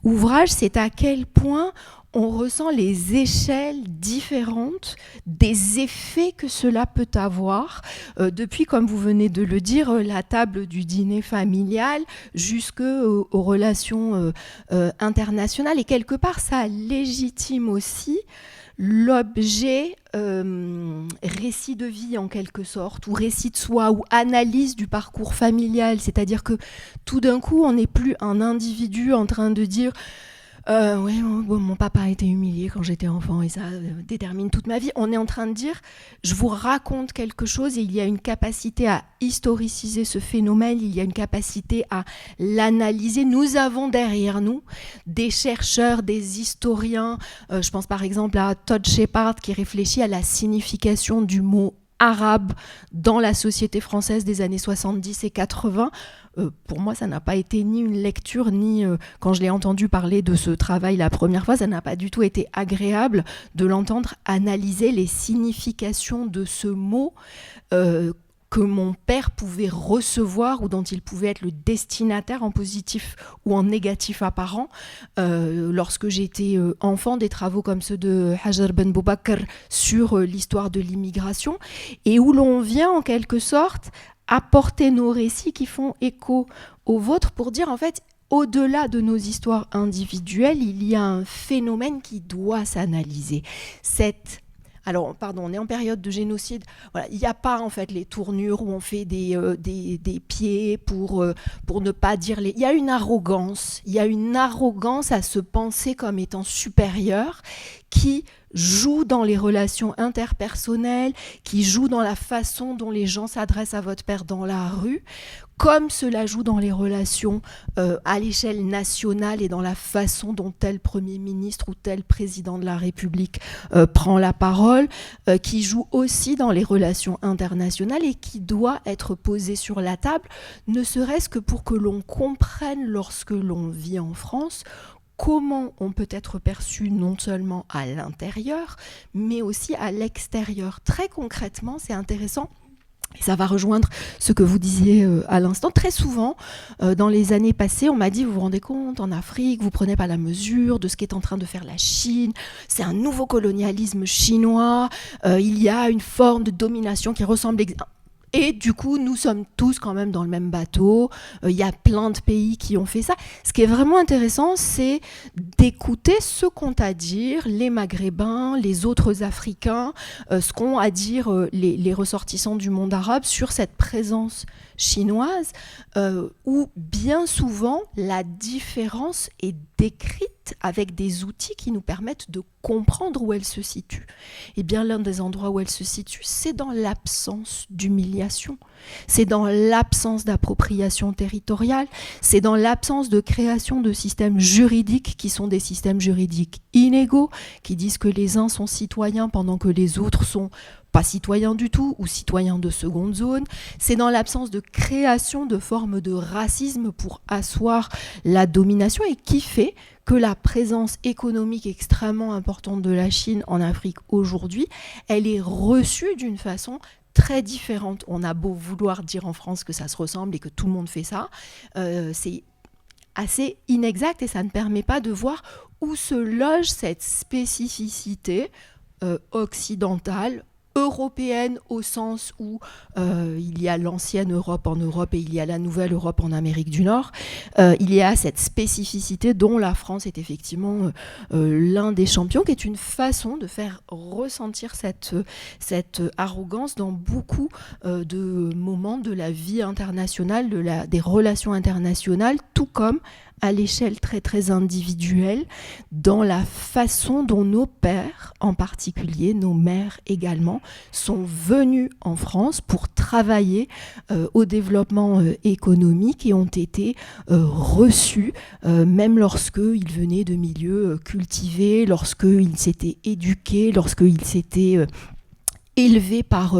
ouvrage, c'est à quel point on ressent les échelles différentes des effets que cela peut avoir, depuis, comme vous venez de le dire, la table du dîner familial jusqu'aux relations internationales. Et quelque part, ça légitime aussi l'objet récit de vie en quelque sorte, ou récit de soi, ou analyse du parcours familial. C'est-à-dire que tout d'un coup, on n'est plus un individu en train de dire oui, mon papa a été humilié quand j'étais enfant et ça détermine toute ma vie. On est en train de dire, je vous raconte quelque chose et il y a une capacité à historiciser ce phénomène, il y a une capacité à l'analyser. Nous avons derrière nous des chercheurs, des historiens. Je pense par exemple à Todd Shepard qui réfléchit à la signification du mot arabe dans la société française des années 70 et 80. Pour moi, ça n'a pas été ni une lecture, ni quand je l'ai entendu parler de ce travail la première fois, ça n'a pas du tout été agréable de l'entendre analyser les significations de ce mot que mon père pouvait recevoir ou dont il pouvait être le destinataire en positif ou en négatif apparent. Lorsque j'étais enfant, des travaux comme ceux de Hajar Ben Boubakr sur l'histoire de l'immigration, et où l'on vient en quelque sorte apporter nos récits qui font écho aux vôtres pour dire en fait, au-delà de nos histoires individuelles, il y a un phénomène qui doit s'analyser. Alors, pardon, on est en période de génocide. Voilà, il n'y a pas en fait les tournures où on fait des pieds pour ne pas dire les. Il y a une arrogance. Il y a une arrogance à se penser comme étant supérieur qui joue dans les relations interpersonnelles, qui joue dans la façon dont les gens s'adressent à votre père dans la rue, comme cela joue dans les relations à l'échelle nationale et dans la façon dont tel Premier ministre ou tel président de la République prend la parole, qui joue aussi dans les relations internationales et qui doit être posé sur la table, ne serait-ce que pour que l'on comprenne lorsque l'on vit en France comment on peut être perçu non seulement à l'intérieur, mais aussi à l'extérieur. Très concrètement, c'est intéressant. Et ça va rejoindre ce que vous disiez à l'instant. Très souvent, dans les années passées, on m'a dit, vous vous rendez compte, en Afrique, vous ne prenez pas la mesure de ce qu'est en train de faire la Chine. C'est un nouveau colonialisme chinois. Il y a une forme de domination qui ressemble... Et du coup, nous sommes tous quand même dans le même bateau. Il y a plein de pays qui ont fait ça. Ce qui est vraiment intéressant, c'est d'écouter ce qu'ont à dire les Maghrébins, les autres Africains, ce qu'ont à dire les ressortissants du monde arabe sur cette présence chinoise, où bien souvent la différence est décrite avec des outils qui nous permettent de comprendre où elle se situe. Et bien l'un des endroits où elle se situe, c'est dans l'absence d'humiliation, c'est dans l'absence d'appropriation territoriale, c'est dans l'absence de création de systèmes juridiques qui sont des systèmes juridiques inégaux, qui disent que les uns sont citoyens pendant que les autres sont pas citoyens du tout ou citoyens de seconde zone. C'est dans l'absence de création de formes de racisme pour asseoir la domination et qui fait que la présence économique extrêmement importante de la Chine en Afrique aujourd'hui, elle est reçue d'une façon très différente. On a beau vouloir dire en France que ça se ressemble et que tout le monde fait ça, c'est assez inexact et ça ne permet pas de voir où se loge cette spécificité occidentale, européenne au sens où il y a l'ancienne Europe en Europe et il y a la nouvelle Europe en Amérique du Nord. Il y a cette spécificité dont la France est effectivement l'un des champions, qui est une façon de faire ressentir cette arrogance dans beaucoup de moments de la vie internationale, des relations internationales, tout comme à l'échelle très très individuelle, dans la façon dont nos pères, en particulier nos mères également, sont venus en France pour travailler au développement économique et ont été reçus, même lorsqu'ils venaient de milieux cultivés, lorsqu'ils s'étaient éduqués, lorsqu'ils s'étaient élevé par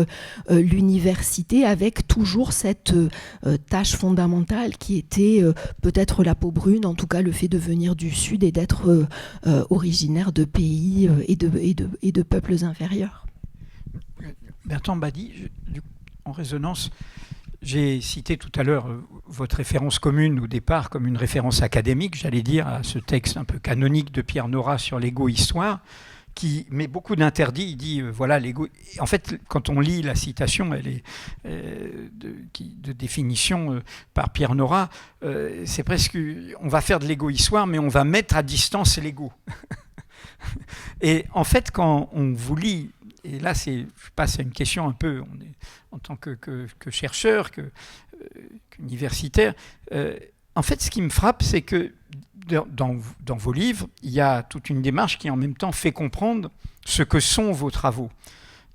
l'université, avec toujours cette tâche fondamentale qui était peut-être la peau brune, en tout cas le fait de venir du Sud et d'être originaire de pays et de peuples inférieurs. Bertrand Badi, en résonance, j'ai cité tout à l'heure votre référence commune au départ comme une référence académique, j'allais dire, à ce texte un peu canonique de Pierre Nora sur l'égo-histoire, qui met beaucoup d'interdits. Il dit, voilà, l'ego... En fait, quand on lit la citation, elle est de définition par Pierre Nora, c'est presque... On va faire de l'égo-histoire, mais on va mettre à distance l'ego. Et en fait, quand on vous lit... Et là, je passe à une question un peu, on est, en tant que chercheur, qu'universitaire. En fait, ce qui me frappe, c'est que dans vos livres, il y a toute une démarche qui, en même temps, fait comprendre ce que sont vos travaux.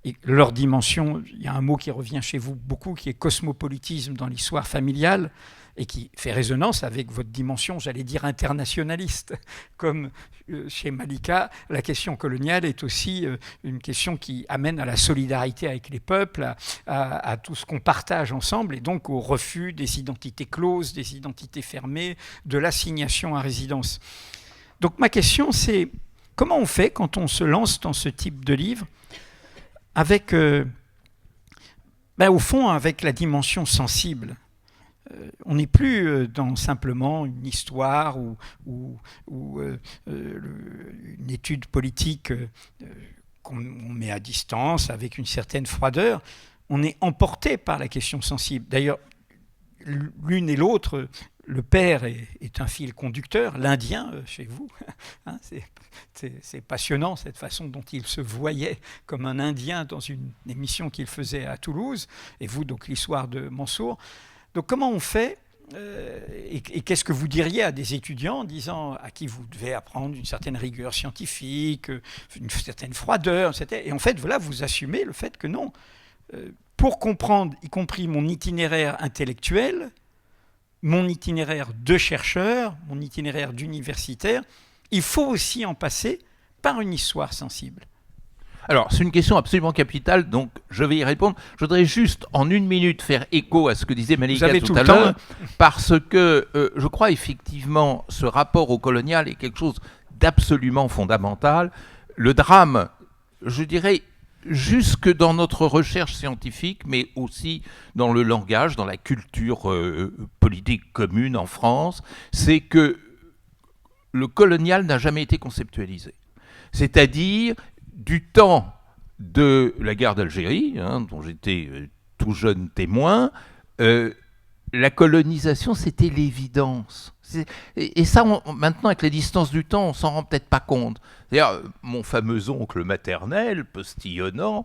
Et leur dimension, il y a un mot qui revient chez vous beaucoup, qui est cosmopolitisme dans l'histoire familiale, et qui fait résonance avec votre dimension, j'allais dire, internationaliste. Comme chez Malika, la question coloniale est aussi une question qui amène à la solidarité avec les peuples, à tout ce qu'on partage ensemble, et donc au refus des identités closes, des identités fermées, de l'assignation à résidence. Donc ma question, c'est comment on fait quand on se lance dans ce type de livre avec, au fond, avec la dimension sensible. On n'est plus dans simplement une histoire ou une étude politique qu'on met à distance avec une certaine froideur. On est emporté par la question sensible. D'ailleurs, l'une et l'autre, le père est un fil conducteur, l'Indien chez vous. Hein, c'est passionnant cette façon dont il se voyait comme un Indien dans une émission qu'il faisait à Toulouse, et vous, donc l'histoire de Mansour. Donc comment on fait et qu'est-ce que vous diriez à des étudiants en disant à qui vous devez apprendre une certaine rigueur scientifique, une certaine froideur, etc. Et en fait, voilà, vous assumez le fait que non. Pour comprendre, y compris mon itinéraire intellectuel, mon itinéraire de chercheur, mon itinéraire d'universitaire, il faut aussi en passer par une histoire sensible. Alors, c'est une question absolument capitale, donc je vais y répondre. Je voudrais juste, en une minute, faire écho à ce que disait Malika tout à l'heure, parce que je crois effectivement ce rapport au colonial est quelque chose d'absolument fondamental. Le drame, je dirais, jusque dans notre recherche scientifique, mais aussi dans le langage, dans la culture politique commune en France, c'est que le colonial n'a jamais été conceptualisé. C'est-à-dire du temps de la guerre d'Algérie, dont j'étais tout jeune témoin, la colonisation, c'était l'évidence. Et ça, maintenant, avec la distance du temps, on s'en rend peut-être pas compte. D'ailleurs, mon fameux oncle maternel, postillonnant,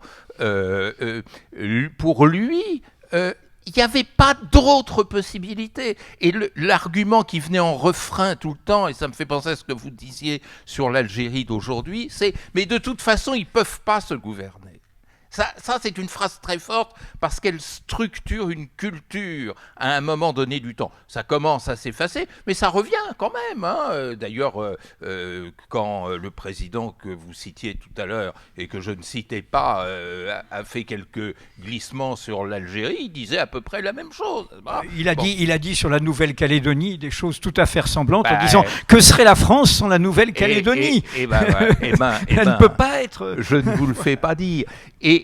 pour lui... il n'y avait pas d'autre possibilité. Et l'argument qui venait en refrain tout le temps, et ça me fait penser à ce que vous disiez sur l'Algérie d'aujourd'hui, c'est « mais de toute façon, ils ne peuvent pas se gouverner ». Ça, c'est une phrase très forte parce qu'elle structure une culture à un moment donné du temps. Ça commence à s'effacer, mais ça revient quand même. D'ailleurs, quand le président que vous citiez tout à l'heure et que je ne citais pas a fait quelques glissements sur l'Algérie, il disait à peu près la même chose. Il a dit sur la Nouvelle-Calédonie des choses tout à fait ressemblantes en disant que serait la France sans la Nouvelle-Calédonie. Elle ne peut pas être... Je ne vous le fais pas dire.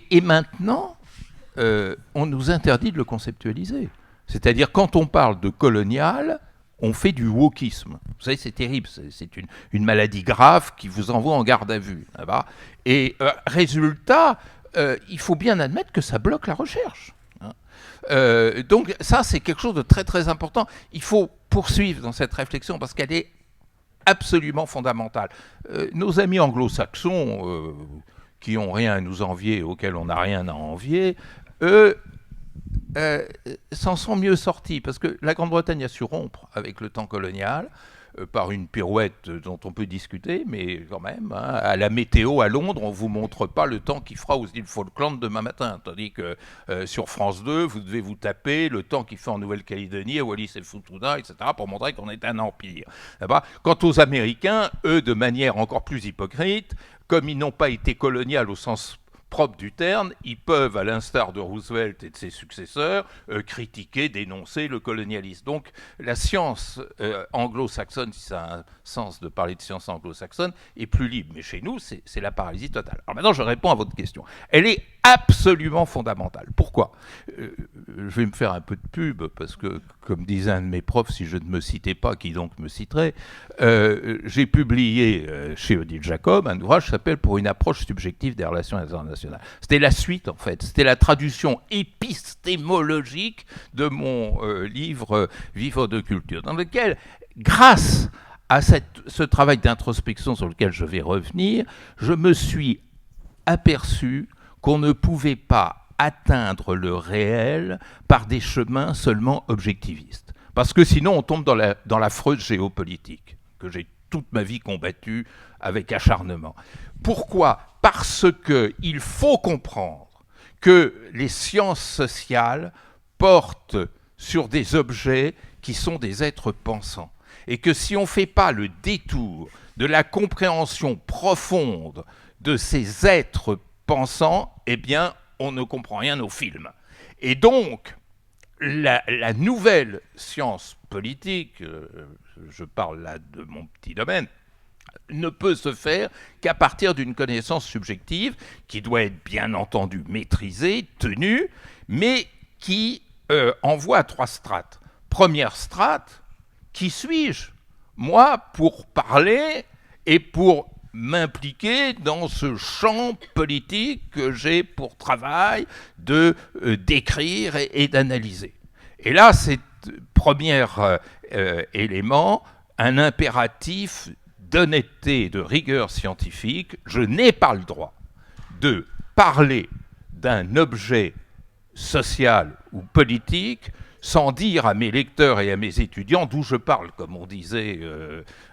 Et maintenant, on nous interdit de le conceptualiser. C'est-à-dire, quand on parle de colonial, on fait du wokisme. Vous savez, c'est terrible, c'est une maladie grave qui vous envoie en garde à vue. Et résultat, il faut bien admettre que ça bloque la recherche. Donc ça, c'est quelque chose de très très important. Il faut poursuivre dans cette réflexion parce qu'elle est absolument fondamentale. Nos amis anglo-saxons... qui n'ont rien à nous envier, auxquels on n'a rien à envier, eux s'en sont mieux sortis, parce que la Grande-Bretagne a su rompre avec le temps colonial, par une pirouette dont on peut discuter, mais quand même, à la météo à Londres, on ne vous montre pas le temps qu'il fera aux îles Falkland demain matin, tandis que sur France 2, vous devez vous taper le temps qu'il fait en Nouvelle-Calédonie, à Wallis et Futuna, etc., pour montrer qu'on est un empire. Quant aux Américains, eux, de manière encore plus hypocrite, comme ils n'ont pas été coloniaux au sens propre du terme, ils peuvent, à l'instar de Roosevelt et de ses successeurs, critiquer, dénoncer le colonialisme. Donc la science anglo-saxonne, si ça a un sens de parler de science anglo-saxonne, est plus libre. Mais chez nous, c'est la paralysie totale. Alors maintenant, je réponds à votre question. Elle est absolument fondamentale. Pourquoi ? Je vais me faire un peu de pub, parce que, comme disait un de mes profs, si je ne me citais pas, qui donc me citerait, j'ai publié chez Odile Jacob un ouvrage qui s'appelle « Pour une approche subjective des relations internationales ». C'était la suite, en fait. C'était la traduction épistémologique de mon livre « Vivre de culture », dans lequel, grâce à ce travail d'introspection sur lequel je vais revenir, je me suis aperçu qu'on ne pouvait pas atteindre le réel par des chemins seulement objectivistes. Parce que sinon, on tombe dans l'affreuse géopolitique, que j'ai toute ma vie combattue avec acharnement. Pourquoi ? Parce qu'il faut comprendre que les sciences sociales portent sur des objets qui sont des êtres pensants. Et que si on ne fait pas le détour de la compréhension profonde de ces êtres pensants, eh bien, on ne comprend rien au film. Et donc, la nouvelle science politique, je parle là de mon petit domaine, ne peut se faire qu'à partir d'une connaissance subjective qui doit être bien entendu maîtrisée, tenue, mais qui envoie à 3 strates. Première strate, qui suis-je, moi, pour parler et pour m'impliquer dans ce champ politique que j'ai pour travail de d'écrire et d'analyser. Et là, c'est premier élément, un impératif d'honnêteté et de rigueur scientifique. Je n'ai pas le droit de parler d'un objet social ou politique sans dire à mes lecteurs et à mes étudiants d'où je parle, comme on disait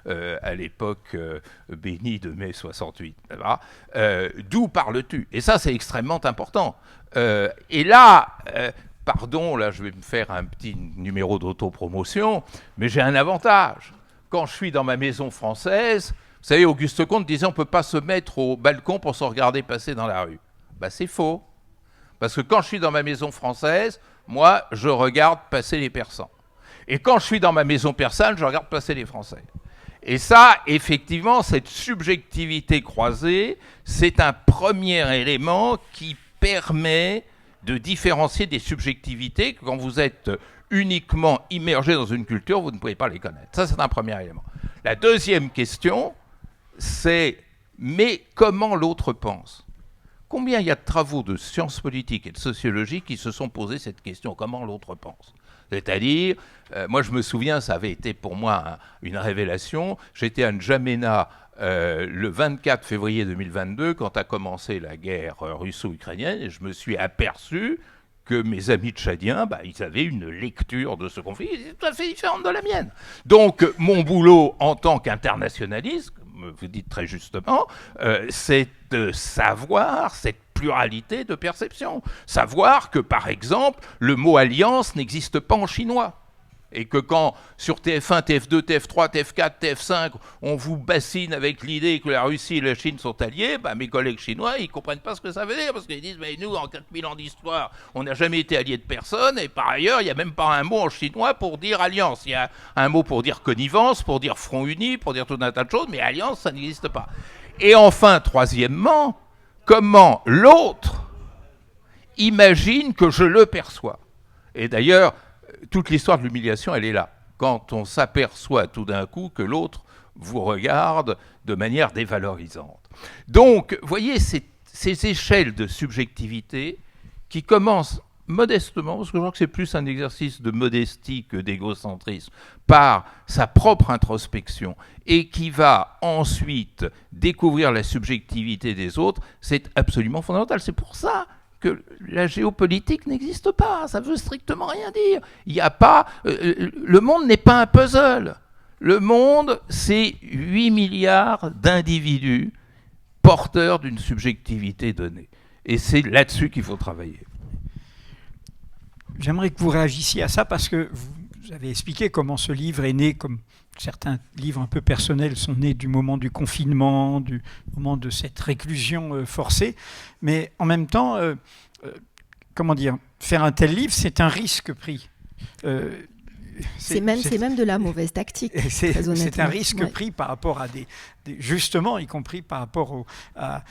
à l'époque bénie de mai 68. D'où parles-tu ? Et ça, c'est extrêmement important. Et là, pardon, là, je vais me faire un petit numéro d'autopromotion, mais j'ai un avantage. Quand je suis dans ma maison française, vous savez, Auguste Comte disait on ne peut pas se mettre au balcon pour se regarder passer dans la rue. Ben, c'est faux. Parce que quand je suis dans ma maison française, moi, je regarde passer les Persans. Et quand je suis dans ma maison persane, je regarde passer les Français. Et ça, effectivement, cette subjectivité croisée, c'est un premier élément qui permet de différencier des subjectivités que quand vous êtes uniquement immergé dans une culture, vous ne pouvez pas les connaître. Ça, c'est un premier élément. La deuxième question, c'est « mais comment l'autre pense ?» Combien il y a de travaux de sciences politiques et de sociologie qui se sont posés cette question, comment l'autre pense ? C'est-à-dire, moi je me souviens, ça avait été pour moi une révélation, j'étais à N'Djamena le 24 février 2022 quand a commencé la guerre russo-ukrainienne et je me suis aperçu que mes amis tchadiens, ils avaient une lecture de ce conflit tout à fait différente de la mienne. Donc mon boulot en tant qu'internationaliste, vous dites très justement, c'est de savoir cette pluralité de perceptions. Savoir que, par exemple, le mot « alliance » n'existe pas en chinois. Et que quand, sur TF1, TF2, TF3, TF4, TF5, on vous bassine avec l'idée que la Russie et la Chine sont alliés, mes collègues chinois, ils ne comprennent pas ce que ça veut dire, parce qu'ils disent, nous, en 4000 ans d'histoire, on n'a jamais été alliés de personne, et par ailleurs, il n'y a même pas un mot en chinois pour dire alliance. Il y a un mot pour dire connivence, pour dire front uni, pour dire tout un tas de choses, mais alliance, ça n'existe pas. Et enfin, troisièmement, comment l'autre imagine que je le perçois. Et d'ailleurs, toute l'histoire de l'humiliation, elle est là. Quand on s'aperçoit tout d'un coup que l'autre vous regarde de manière dévalorisante. Donc, vous voyez, ces échelles de subjectivité qui commencent modestement, parce que je crois que c'est plus un exercice de modestie que d'égocentrisme, par sa propre introspection, et qui va ensuite découvrir la subjectivité des autres, c'est absolument fondamental. C'est pour ça que la géopolitique n'existe pas, ça veut strictement rien dire. Il n'y a pas, le monde n'est pas un puzzle. Le monde, c'est 8 milliards d'individus porteurs d'une subjectivité donnée. Et c'est là-dessus qu'il faut travailler. J'aimerais que vous réagissiez à ça parce que vous avez expliqué comment ce livre est né, comme certains livres un peu personnels sont nés du moment du confinement, du moment de cette réclusion forcée. Mais en même temps, comment dire, faire un tel livre, c'est un risque pris. C'est même de la mauvaise tactique. C'est un risque pris par rapport à justement, y compris par rapport à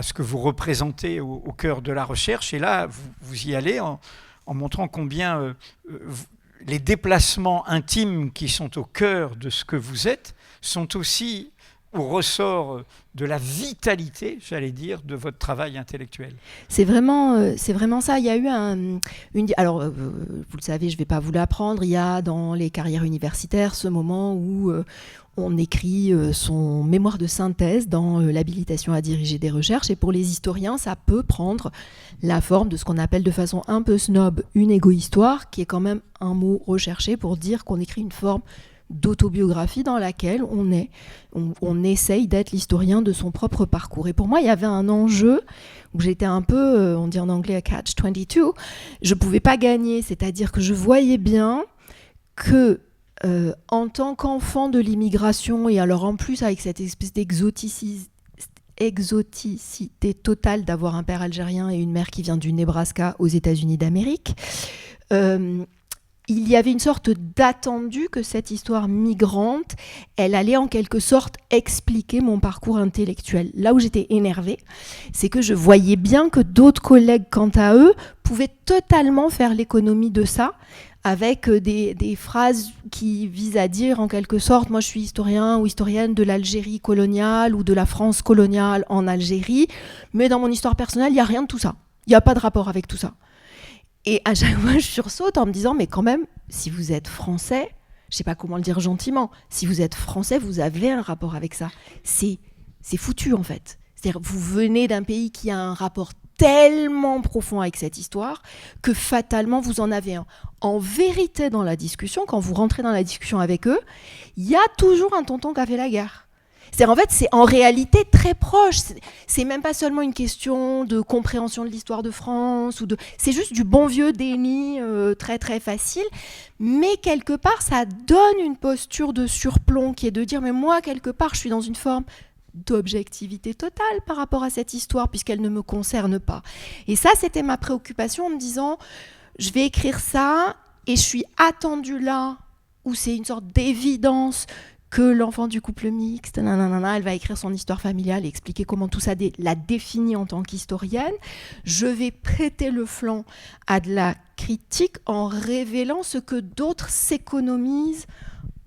ce que vous représentez au cœur de la recherche. Et là, vous y allez en montrant combien les déplacements intimes qui sont au cœur de ce que vous êtes sont aussi au ressort de la vitalité, j'allais dire, de votre travail intellectuel. C'est vraiment ça. Il y a eu alors, vous le savez, je ne vais pas vous l'apprendre, il y a dans les carrières universitaires ce moment où on écrit son mémoire de synthèse dans l'habilitation à diriger des recherches. Et pour les historiens, ça peut prendre la forme de ce qu'on appelle de façon un peu snob une égo-histoire, qui est quand même un mot recherché pour dire qu'on écrit une forme d'autobiographie dans laquelle on essaye d'être l'historien de son propre parcours. Et pour moi, il y avait un enjeu où j'étais un peu, on dit en anglais, a catch-22. Je ne pouvais pas gagner, c'est-à-dire que je voyais bien que en tant qu'enfant de l'immigration, et alors en plus avec cette espèce d'exoticité totale d'avoir un père algérien et une mère qui vient du Nebraska aux États-Unis d'Amérique, il y avait une sorte d'attendu que cette histoire migrante, elle allait en quelque sorte expliquer mon parcours intellectuel. Là où j'étais énervée, c'est que je voyais bien que d'autres collègues, quant à eux, pouvaient totalement faire l'économie de ça, avec des phrases qui visent à dire en quelque sorte, moi je suis historien ou historienne de l'Algérie coloniale ou de la France coloniale en Algérie, mais dans mon histoire personnelle, il n'y a rien de tout ça. Il n'y a pas de rapport avec tout ça. Et à chaque fois, je sursaute en me disant, mais quand même, si vous êtes français, je ne sais pas comment le dire gentiment, si vous êtes français, vous avez un rapport avec ça. C'est foutu, en fait. C'est-à-dire, vous venez d'un pays qui a un rapport tellement profond avec cette histoire que fatalement, vous en avez un. En vérité, dans la discussion, quand vous rentrez dans la discussion avec eux, il y a toujours un tonton qui a fait la guerre. C'est en fait, c'est en réalité très proche. C'est même pas seulement une question de compréhension de l'histoire de France c'est juste du bon vieux déni très très facile. Mais quelque part, ça donne une posture de surplomb qui est de dire mais moi quelque part, je suis dans une forme d'objectivité totale par rapport à cette histoire puisqu'elle ne me concerne pas. Et ça, c'était ma préoccupation en me disant je vais écrire ça et je suis attendue là où c'est une sorte d'évidence que l'enfant du couple mixte, elle va écrire son histoire familiale et expliquer comment tout ça la définit en tant qu'historienne. Je vais prêter le flanc à de la critique en révélant ce que d'autres s'économisent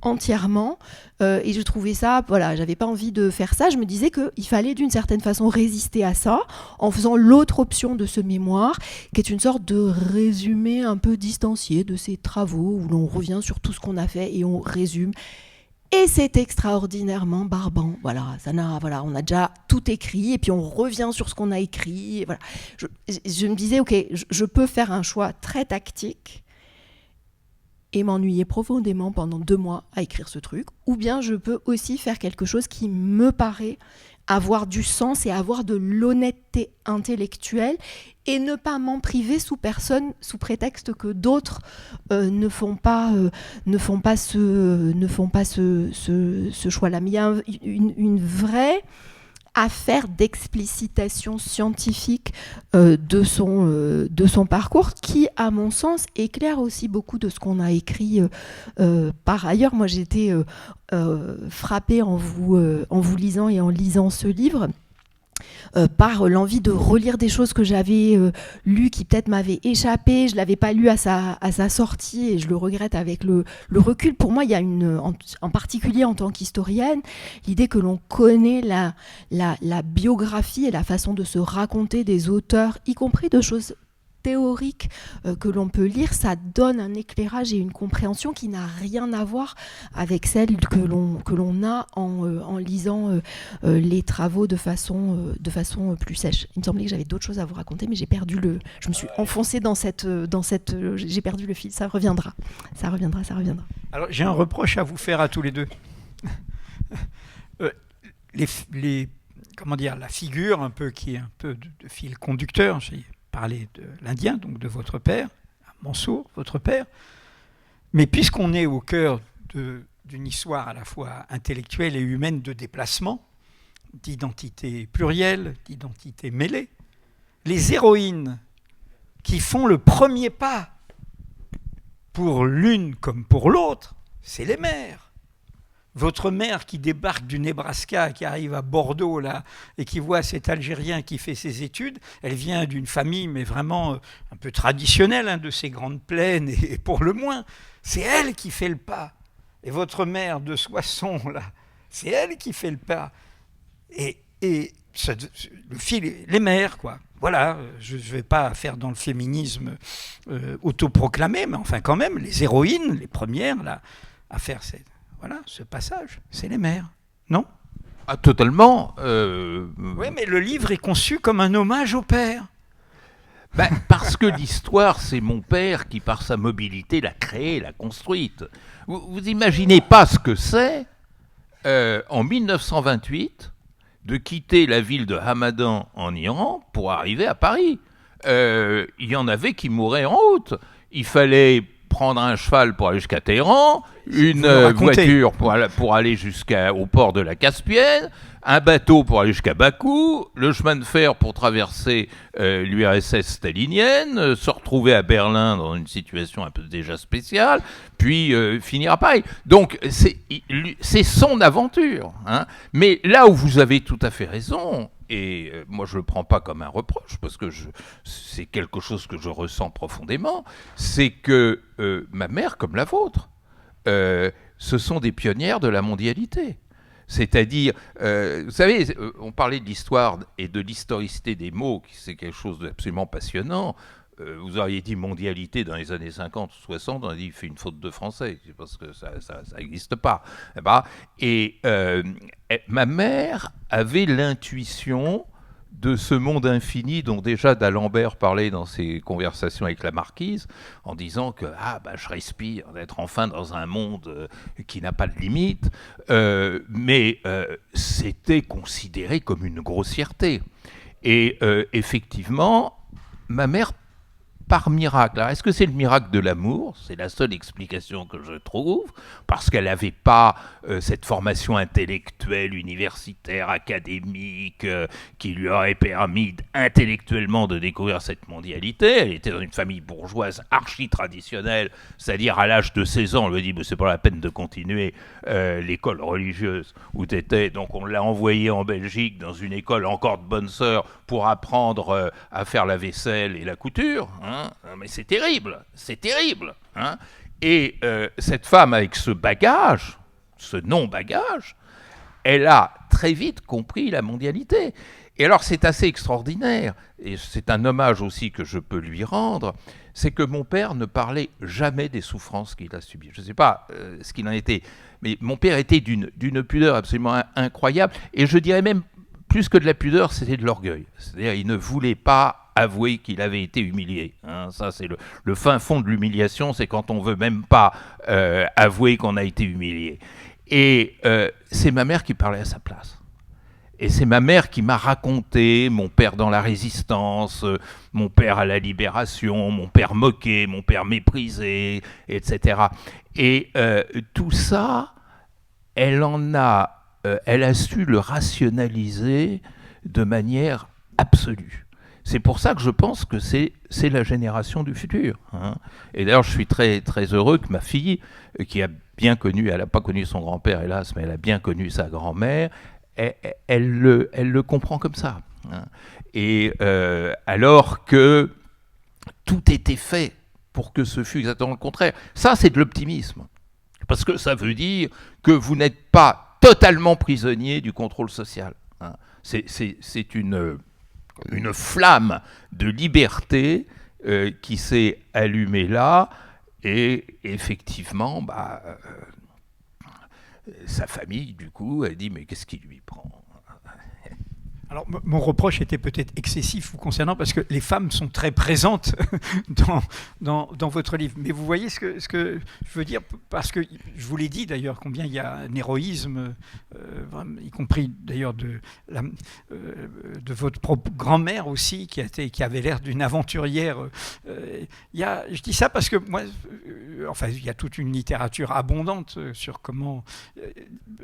entièrement. Et je trouvais ça, voilà, j'avais pas envie de faire ça. Je me disais qu'il fallait d'une certaine façon résister à ça en faisant l'autre option de ce mémoire, qui est une sorte de résumé un peu distancié de ces travaux où l'on revient sur tout ce qu'on a fait et on résume. Et c'est extraordinairement barbant. Voilà, on a déjà tout écrit et puis on revient sur ce qu'on a écrit. Et voilà. Je me disais, ok, je peux faire un choix très tactique et m'ennuyer profondément pendant 2 mois à écrire ce truc, ou bien je peux aussi faire quelque chose qui me paraît avoir du sens et avoir de l'honnêteté intellectuelle et ne pas m'en priver sous prétexte que d'autres ne font pas ce choix-là. Mais il y a une vraie affaire d'explicitation scientifique de son parcours qui, à mon sens, éclaire aussi beaucoup de ce qu'on a écrit par ailleurs. Moi, j'ai été frappée en vous lisant et en lisant ce livre par l'envie de relire des choses que j'avais lues qui peut-être m'avaient échappé. Je ne l'avais pas lu à sa sortie et je le regrette avec le recul. Pour moi, il y a en particulier en tant qu'historienne, l'idée que l'on connaît la biographie et la façon de se raconter des auteurs, y compris de choses théorique que l'on peut lire, ça donne un éclairage et une compréhension qui n'a rien à voir avec celle que l'on a en lisant les travaux de façon plus sèche. Il me semblait que j'avais d'autres choses à vous raconter, mais je me suis enfoncée dans cette j'ai perdu le fil. Ça reviendra. Alors j'ai un reproche à vous faire à tous les deux. La figure un peu qui est un peu de fil conducteur. J'ai parlé de l'Indien, donc de votre père, Mansour, votre père. Mais puisqu'on est au cœur d'une histoire à la fois intellectuelle et humaine de déplacement, d'identité plurielle, d'identité mêlée, les héroïnes qui font le premier pas pour l'une comme pour l'autre, c'est les mères. Votre mère qui débarque du Nebraska, qui arrive à Bordeaux là, et qui voit cet Algérien qui fait ses études, elle vient d'une famille, mais vraiment un peu traditionnelle, hein, de ces grandes plaines, et pour le moins, c'est elle qui fait le pas. Et votre mère de Soissons, là, c'est elle qui fait le pas. Et le fil, les mères, quoi. Voilà, je ne vais pas faire dans le féminisme autoproclamé, mais enfin quand même, les héroïnes, les premières, là, à faire ce passage, c'est les mères, non ? Ah, totalement. Oui, mais le livre est conçu comme un hommage au père. Ben, parce que l'histoire, c'est mon père qui, par sa mobilité, l'a créée, l'a construite. Vous imaginez pas ce que c'est, en 1928, de quitter la ville de Hamadan en Iran pour arriver à Paris. Il y en avait qui mouraient en route. Il fallait prendre un cheval pour aller jusqu'à Téhéran, une voiture pour aller jusqu'au port de la Caspienne, un bateau pour aller jusqu'à Bakou, le chemin de fer pour traverser l'URSS stalinienne, se retrouver à Berlin dans une situation un peu déjà spéciale, puis finir à Paris. Donc c'est son aventure. Hein. Mais là où vous avez tout à fait raison, et moi je ne le prends pas comme un reproche, parce que c'est quelque chose que je ressens profondément, c'est que ma mère, comme la vôtre, ce sont des pionnières de la mondialité. C'est-à-dire, vous savez, on parlait de l'histoire et de l'historicité des mots, qui c'est quelque chose d'absolument passionnant. Vous auriez dit mondialité dans les années 50 ou 60, on a dit il fait une faute de français, parce que ça n'existe pas. Et ma mère avait l'intuition de ce monde infini dont déjà d'Alembert parlait dans ses conversations avec la marquise, en disant que je respire d'être enfin dans un monde qui n'a pas de limite, mais c'était considéré comme une grossièreté. Et effectivement, ma mère, par miracle, alors est-ce que c'est le miracle de l'amour ? C'est la seule explication que je trouve, parce qu'elle n'avait pas cette formation intellectuelle, universitaire, académique, qui lui aurait permis intellectuellement de découvrir cette mondialité. Elle était dans une famille bourgeoise archi-traditionnelle, c'est-à-dire à l'âge de 16 ans, on lui dit c'est pas la peine de continuer l'école religieuse où tu étais, donc on l'a envoyée en Belgique dans une école encore de bonne sœur pour apprendre à faire la vaisselle et la couture, hein. Mais c'est terrible. Hein. Et cette femme avec ce bagage, ce non-bagage, elle a très vite compris la mondialité. Et alors c'est assez extraordinaire, et c'est un hommage aussi que je peux lui rendre, c'est que mon père ne parlait jamais des souffrances qu'il a subies. Je ne sais pas ce qu'il en était, mais mon père était d'une pudeur absolument incroyable, et je dirais même plus que de la pudeur, c'était de l'orgueil. C'est-à-dire il ne voulait pas avouer qu'il avait été humilié. Hein. Ça, c'est le fin fond de l'humiliation, c'est quand on ne veut même pas avouer qu'on a été humilié. Et c'est ma mère qui parlait à sa place. Et c'est ma mère qui m'a raconté mon père dans la résistance, mon père à la libération, mon père moqué, mon père méprisé, etc. Et tout ça, elle a su le rationaliser de manière absolue. C'est pour ça que je pense que c'est la génération du futur. Hein. Et d'ailleurs, je suis très, très heureux que ma fille, qui a bien connu, elle n'a pas connu son grand-père, hélas, mais elle a bien connu sa grand-mère, elle le comprend comme ça. Hein. Et alors que tout était fait pour que ce fût exactement le contraire. Ça, c'est de l'optimisme. Parce que ça veut dire que vous n'êtes pas totalement prisonnier du contrôle social. Hein. C'est une flamme de liberté qui s'est allumée là, et effectivement, sa famille, du coup, elle dit « mais qu'est-ce qui lui prend ?» Alors, mon reproche était peut-être excessif vous concernant, parce que les femmes sont très présentes dans votre livre. Mais vous voyez ce que je veux dire, parce que je vous l'ai dit d'ailleurs, combien il y a un héroïsme, y compris d'ailleurs de votre propre grand-mère aussi, qui avait l'air d'une aventurière. Je dis ça parce que moi, enfin, il y a toute une littérature abondante sur comment...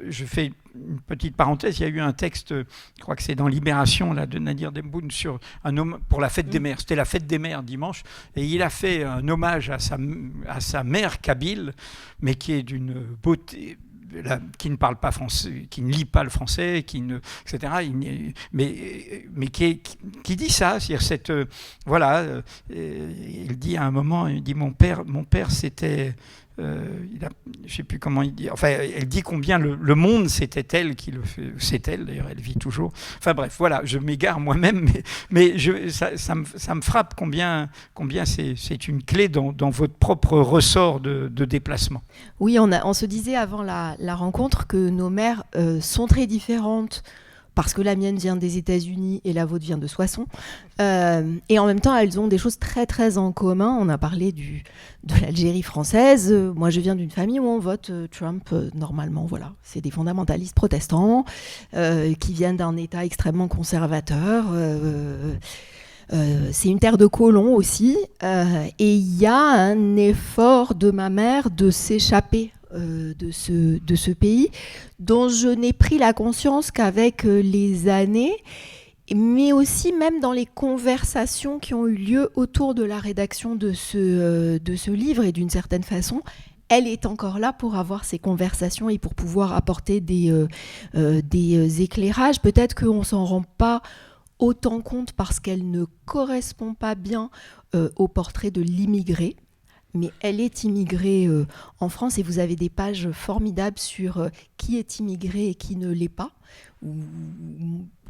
je fais une petite parenthèse, il y a eu un texte, je crois que c'est dans Libération, là, de Nadir Demboun, sur un homme pour la fête des mères. C'était la fête des mères dimanche, et il a fait un hommage à sa mère kabyle, mais qui est d'une beauté... qui ne parle pas français, qui ne lit pas le français, etc. Mais qui dit ça, c'est-à-dire il dit à un moment, il dit mon père c'était, je ne sais plus comment il dit. Enfin, elle dit combien le monde c'était elle qui le fait. C'est elle d'ailleurs, elle vit toujours. Enfin bref, voilà, je m'égare moi-même, mais ça me frappe combien c'est une clé dans votre propre ressort de déplacement. Oui, on se disait avant la rencontre que nos mères sont très différentes. Parce que la mienne vient des États-Unis et la vôtre vient de Soissons. Et en même temps, elles ont des choses très, très en commun. On a parlé de l'Algérie française. Moi, je viens d'une famille où on vote Trump normalement. Voilà. C'est des fondamentalistes protestants qui viennent d'un État extrêmement conservateur. C'est une terre de colons aussi. Et il y a un effort de ma mère de s'échapper de ce pays, dont je n'ai pris la conscience qu'avec les années, mais aussi même dans les conversations qui ont eu lieu autour de la rédaction de ce livre, et d'une certaine façon, elle est encore là pour avoir ces conversations et pour pouvoir apporter des éclairages. Peut-être qu'on ne s'en rend pas autant compte parce qu'elle ne correspond pas bien au portrait de l'immigré. Mais elle est immigrée en France, et vous avez des pages formidables sur qui est immigré et qui ne l'est pas.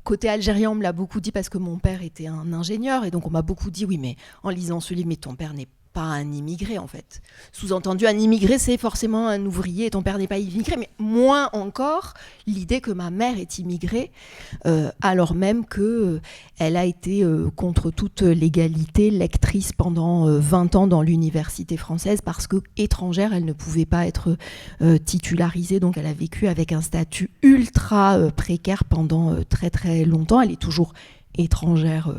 Côté algérien, on me l'a beaucoup dit parce que mon père était un ingénieur, et donc on m'a beaucoup dit, oui, mais en lisant ce livre, mais ton père n'est pas un immigré en fait. Sous-entendu, un immigré, c'est forcément un ouvrier, et ton père n'est pas immigré, mais moins encore l'idée que ma mère est immigrée, alors même qu'elle a été contre toute légalité lectrice pendant 20 ans dans l'université française, parce que étrangère, elle ne pouvait pas être titularisée, donc elle a vécu avec un statut ultra précaire pendant très très longtemps. Elle est toujours étrangère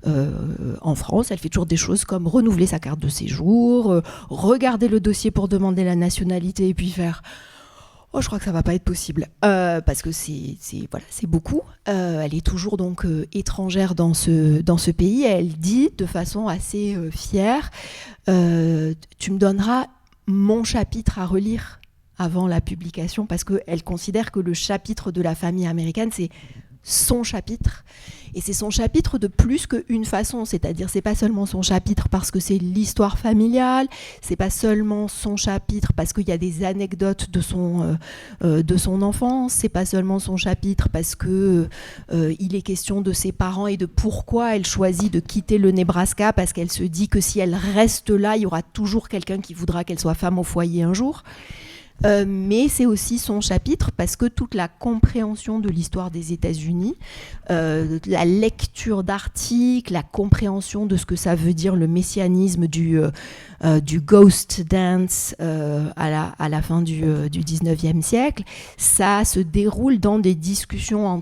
en France. Elle fait toujours des choses comme renouveler sa carte de séjour, regarder le dossier pour demander la nationalité, et puis faire « Oh, je crois que ça va pas être possible », parce que c'est beaucoup. Elle est toujours donc étrangère dans ce pays. Elle dit de façon assez fière « Tu me donneras mon chapitre à relire avant la publication », parce qu'elle considère que le chapitre de la famille américaine, c'est son chapitre, et c'est son chapitre de plus qu'une façon, c'est-à-dire c'est pas seulement son chapitre parce que c'est l'histoire familiale, c'est pas seulement son chapitre parce qu'il y a des anecdotes de son enfance, c'est pas seulement son chapitre parce que il est question de ses parents et de pourquoi elle choisit de quitter le Nebraska, parce qu'elle se dit que si elle reste là, il y aura toujours quelqu'un qui voudra qu'elle soit femme au foyer un jour. Mais c'est aussi son chapitre parce que toute la compréhension de l'histoire des États-Unis, la lecture d'articles, la compréhension de ce que ça veut dire le messianisme du ghost dance à la fin du 19e siècle, ça se déroule dans des discussions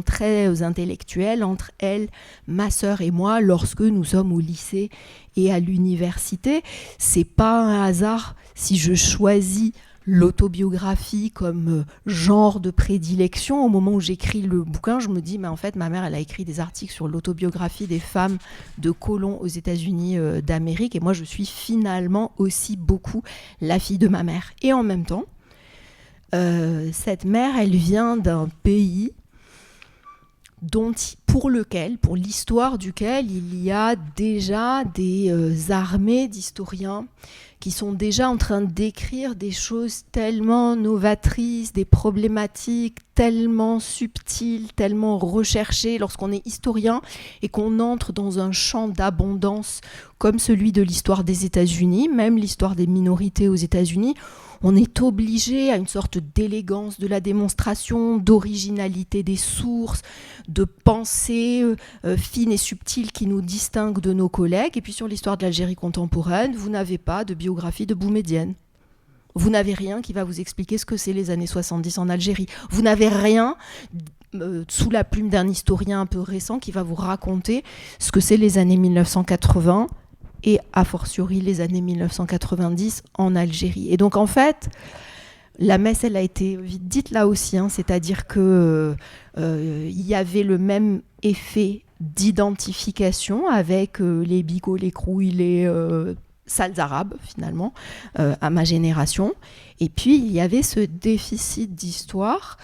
très intellectuelles entre elle, ma sœur et moi lorsque nous sommes au lycée et à l'université. C'est pas un hasard si je choisis l'autobiographie comme genre de prédilection. Au moment où j'écris le bouquin, je me dis, mais en fait, ma mère, elle a écrit des articles sur l'autobiographie des femmes de colons aux États-Unis d'Amérique, et moi, je suis finalement aussi beaucoup la fille de ma mère. Et en même temps, cette mère, elle vient d'un pays pour l'histoire duquel il y a déjà des armées d'historiens qui sont déjà en train d'écrire des choses tellement novatrices, des problématiques tellement subtiles, tellement recherchées. Lorsqu'on est historien et qu'on entre dans un champ d'abondance comme celui de l'histoire des États-Unis, même l'histoire des minorités aux États-Unis, on est obligé à une sorte d'élégance de la démonstration, d'originalité des sources, de pensée fine et subtile qui nous distingue de nos collègues. Et puis sur l'histoire de l'Algérie contemporaine, vous n'avez pas de biographie de Boumedienne. Vous n'avez rien qui va vous expliquer ce que c'est les années 70 en Algérie. Vous n'avez rien sous la plume d'un historien un peu récent qui va vous raconter ce que c'est les années 1980 et a fortiori les années 1990 en Algérie. Et donc en fait, la messe, elle a été vite dite là aussi, hein, c'est-à-dire qu'il y avait le même effet d'identification avec les bigots, les crouilles, les sales arabes finalement, à ma génération. Et puis il y avait ce déficit d'histoire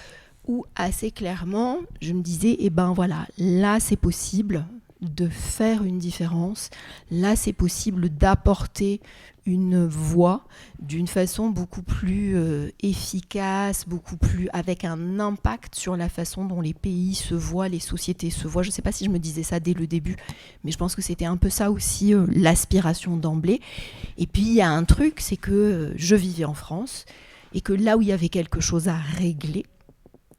où assez clairement, je me disais, eh ben voilà, là c'est possible de faire une différence, là c'est possible d'apporter une voix d'une façon beaucoup plus efficace, beaucoup plus avec un impact sur la façon dont les pays se voient, les sociétés se voient. Je ne sais pas si je me disais ça dès le début, mais je pense que c'était un peu ça aussi l'aspiration d'emblée. Et puis il y a un truc, c'est que je vivais en France et que là où il y avait quelque chose à régler,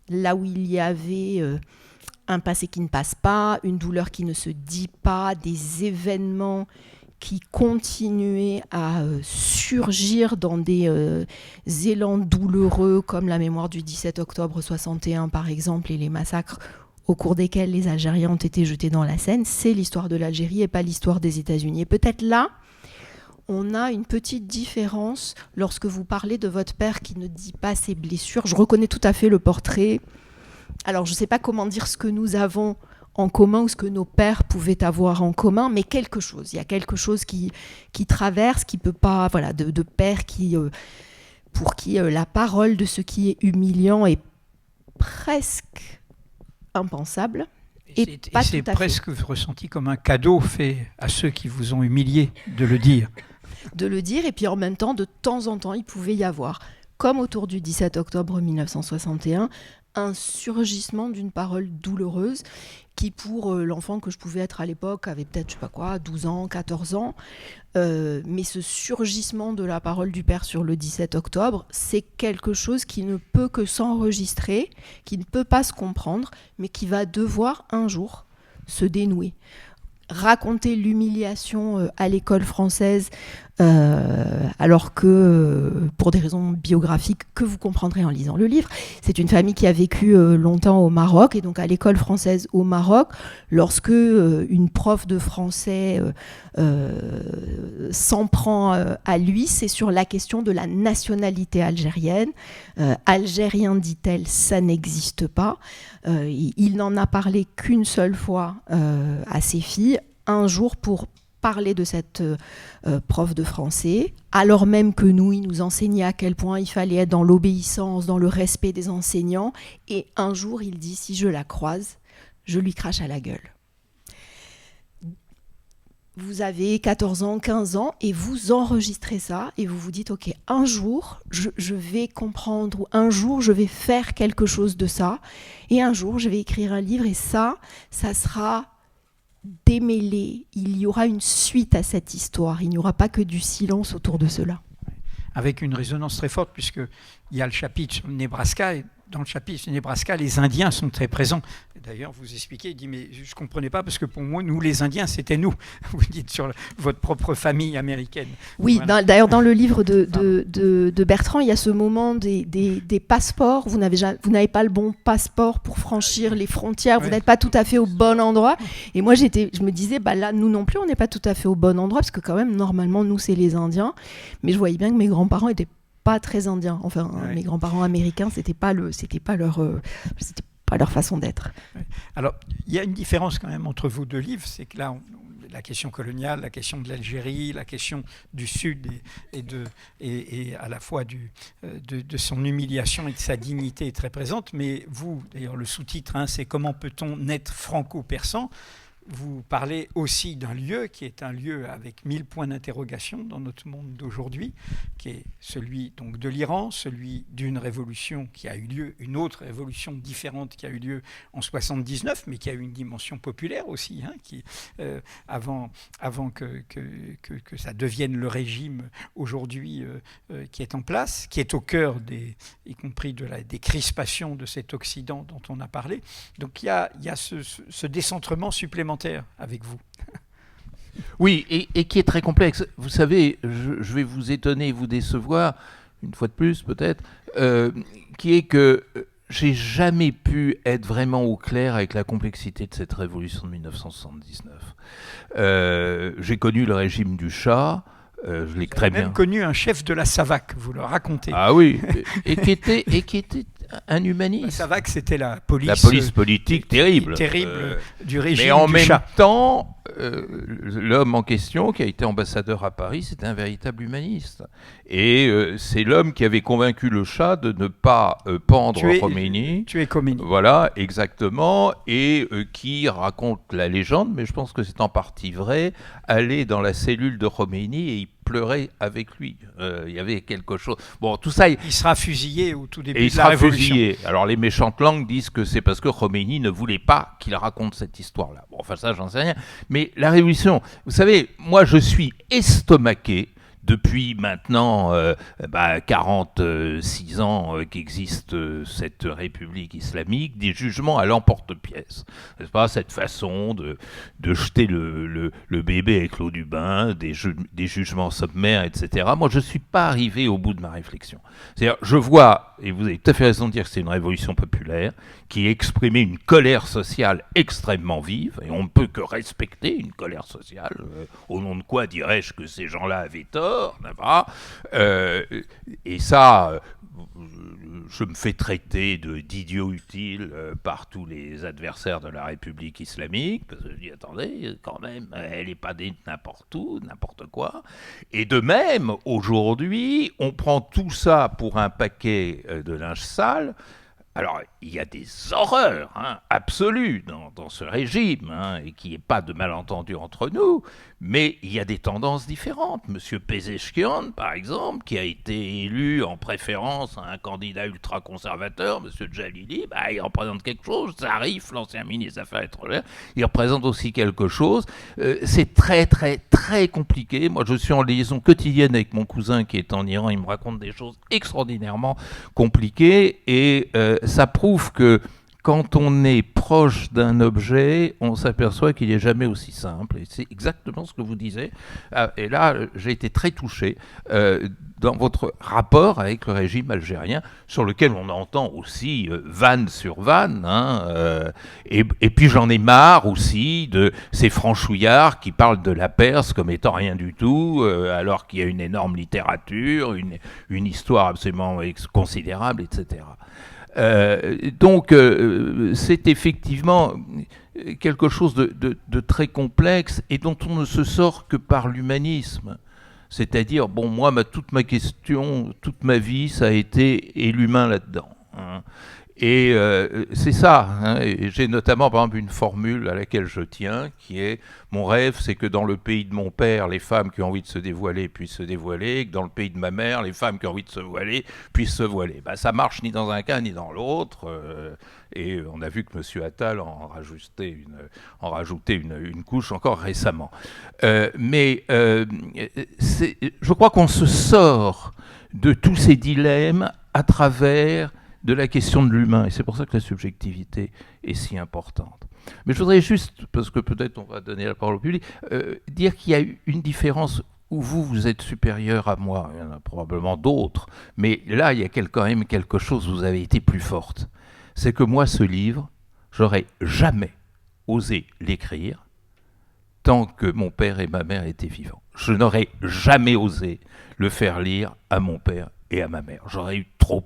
là où il y avait un passé qui ne passe pas, une douleur qui ne se dit pas, des événements qui continuaient à surgir dans des élans douloureux comme la mémoire du 17 octobre 61 par exemple et les massacres au cours desquels les Algériens ont été jetés dans la Seine, c'est l'histoire de l'Algérie et pas l'histoire des États-Unis. Et peut-être là, on a une petite différence lorsque vous parlez de votre père qui ne dit pas ses blessures. Je reconnais tout à fait le portrait. Alors, je ne sais pas comment dire ce que nous avons en commun ou ce que nos pères pouvaient avoir en commun, mais quelque chose. Il y a quelque chose qui traverse, qui peut pas, voilà, de pères qui, pour qui la parole de ce qui est humiliant est presque impensable. Et c'est presque ressenti comme un cadeau fait à ceux qui vous ont humilié de le dire. De le dire, et puis en même temps, de temps en temps, il pouvait y avoir, comme autour du 17 octobre 1961, un surgissement d'une parole douloureuse qui, pour l'enfant que je pouvais être à l'époque, avait peut-être, je sais pas quoi, 12 ans, 14 ans. Mais ce surgissement de la parole du père sur le 17 octobre, c'est quelque chose qui ne peut que s'enregistrer, qui ne peut pas se comprendre, mais qui va devoir un jour se dénouer. Raconter l'humiliation à l'école française, alors que, pour des raisons biographiques que vous comprendrez en lisant le livre, c'est une famille qui a vécu longtemps au Maroc, et donc à l'école française au Maroc, lorsque une prof de français s'en prend à lui, c'est sur la question de la nationalité algérienne. Algérien, dit-elle, ça n'existe pas. Il n'en a parlé qu'une seule fois à ses filles, un jour pour parler de cette prof de français, alors même que nous, il nous enseignait à quel point il fallait être dans l'obéissance, dans le respect des enseignants, et un jour il dit, si je la croise, je lui crache à la gueule. Vous avez 14 ans, 15 ans, et vous enregistrez ça, et vous vous dites, ok, un jour, je vais comprendre, ou un jour, je vais faire quelque chose de ça, et un jour, je vais écrire un livre, et ça sera démêlé. Il y aura une suite à cette histoire. Il n'y aura pas que du silence autour de cela. Avec une résonance très forte, puisqu'il y a le chapitre sur le Nebraska, et dans le chapitre sur le Nebraska, les Indiens sont très présents. D'ailleurs, vous expliquez, il dit, mais je ne comprenais pas, parce que pour moi, nous, les Indiens, c'était nous. Vous dites sur votre propre famille américaine. Oui, voilà. D'ailleurs, dans le livre de Bertrand, il y a ce moment des passeports. Vous n'avez pas le bon passeport pour franchir les frontières. Vous n'êtes pas tout à fait au bon endroit. Et moi, je me disais, bah là, nous non plus, on n'est pas tout à fait au bon endroit, parce que quand même, normalement, nous, c'est les Indiens. Mais je voyais bien que mes grands-parents étaient pas très indiens. Enfin, mes grands-parents américains, c'était pas leur façon d'être. Alors, il y a une différence quand même entre vos deux livres, c'est que là, la question coloniale, la question de l'Algérie, la question du Sud et à la fois de son humiliation et de sa dignité est très présente. Mais vous, d'ailleurs, le sous-titre, c'est « Comment peut-on naître franco-persan ?» Vous parlez aussi d'un lieu qui est un lieu avec 1000 points d'interrogation dans notre monde d'aujourd'hui, qui est celui donc de l'Iran, celui d'une révolution qui a eu lieu, une autre révolution différente qui a eu lieu en 79, mais qui a eu une dimension populaire aussi, qui, avant que ça devienne le régime aujourd'hui qui est en place, qui est au cœur y compris des crispations de cet Occident dont on a parlé. Donc il y a ce décentrement supplémentaire avec vous. Oui, et qui est très complexe. Vous savez, je vais vous étonner et vous décevoir, une fois de plus peut-être, qui est que j'ai jamais pu être vraiment au clair avec la complexité de cette révolution de 1979. J'ai connu le régime du chat, je l'ai très bien. Même connu un chef de la SAVAK, vous le racontez. Ah oui, et qui était un humaniste. La SAVAK, c'était la police politique terrible. Du régime mais en du même chat. temps, l'homme en question, qui a été ambassadeur à Paris, c'était un véritable humaniste. Et c'est l'homme qui avait convaincu le chat de ne pas pendre Khomeini. Tuer Khomeini. Voilà, exactement. Et qui raconte la légende, mais je pense que c'est en partie vrai, aller dans la cellule de Khomeini et il pleurait avec lui. Il y avait quelque chose. Bon, tout ça. Il sera fusillé au tout début et de la Révolution. Fusillé. Alors les méchantes langues disent que c'est parce que Khomeini ne voulait pas qu'il raconte cette histoire-là. Bon, enfin ça, j'en sais rien. Mais la Révolution, vous savez, moi je suis estomaqué depuis maintenant 46 ans qu'existe cette République islamique, des jugements à l'emporte-pièce. N'est-ce pas, cette façon de jeter le bébé avec l'eau du bain, des jugements sommaires, etc. Moi, je ne suis pas arrivé au bout de ma réflexion. C'est-à-dire, je vois, et vous avez tout à fait raison de dire que c'est une révolution populaire, qui exprimait une colère sociale extrêmement vive, et on ne peut que respecter une colère sociale, au nom de quoi dirais-je que ces gens-là avaient tort, et ça, je me fais traiter d'idiot utile par tous les adversaires de la République islamique, parce que je dis, attendez, quand même, elle n'est pas née n'importe où, n'importe quoi. Et de même, aujourd'hui, on prend tout ça pour un paquet de linge sale. Alors, il y a des horreurs absolues dans ce régime, et qu'il n'y ait pas de malentendu entre nous, mais il y a des tendances différentes. Monsieur Pezeshkian, par exemple, qui a été élu en préférence à un candidat ultra-conservateur, Monsieur Jalili, il représente quelque chose. Zarif, l'ancien ministre des Affaires étrangères, il représente aussi quelque chose. C'est très, très, très compliqué. Moi, je suis en liaison quotidienne avec mon cousin qui est en Iran. Il me raconte des choses extraordinairement compliquées, et ça prouve que quand on est proche d'un objet, on s'aperçoit qu'il n'est jamais aussi simple. Et c'est exactement ce que vous disiez. Et là, j'ai été très touché dans votre rapport avec le régime algérien, sur lequel on entend aussi vanne sur vanne. Et puis j'en ai marre aussi de ces franchouillards qui parlent de la Perse comme étant rien du tout, alors qu'il y a une énorme littérature, une histoire absolument considérable, etc. Donc c'est effectivement quelque chose de très complexe et dont on ne se sort que par l'humanisme. C'est-à-dire, moi, toute ma question, toute ma vie, ça a été et l'humain là-dedans. Et c'est ça. Et j'ai notamment, par exemple, une formule à laquelle je tiens, qui est « Mon rêve, c'est que dans le pays de mon père, les femmes qui ont envie de se dévoiler puissent se dévoiler, et que dans le pays de ma mère, les femmes qui ont envie de se voiler puissent se voiler. » Ça marche ni dans un cas ni dans l'autre. Et on a vu que M. Attal en rajoutait une couche encore récemment. Mais je crois qu'on se sort de tous ces dilemmes à travers de la question de l'humain, et c'est pour ça que la subjectivité est si importante. Mais je voudrais juste, parce que peut-être on va donner la parole au public, dire qu'il y a une différence où vous êtes supérieur à moi, il y en a probablement d'autres, mais là il y a quand même quelque chose où vous avez été plus forte. C'est que moi, ce livre, j'aurais jamais osé l'écrire tant que mon père et ma mère étaient vivants. Je n'aurais jamais osé le faire lire à mon père et à ma mère. J'aurais eu trop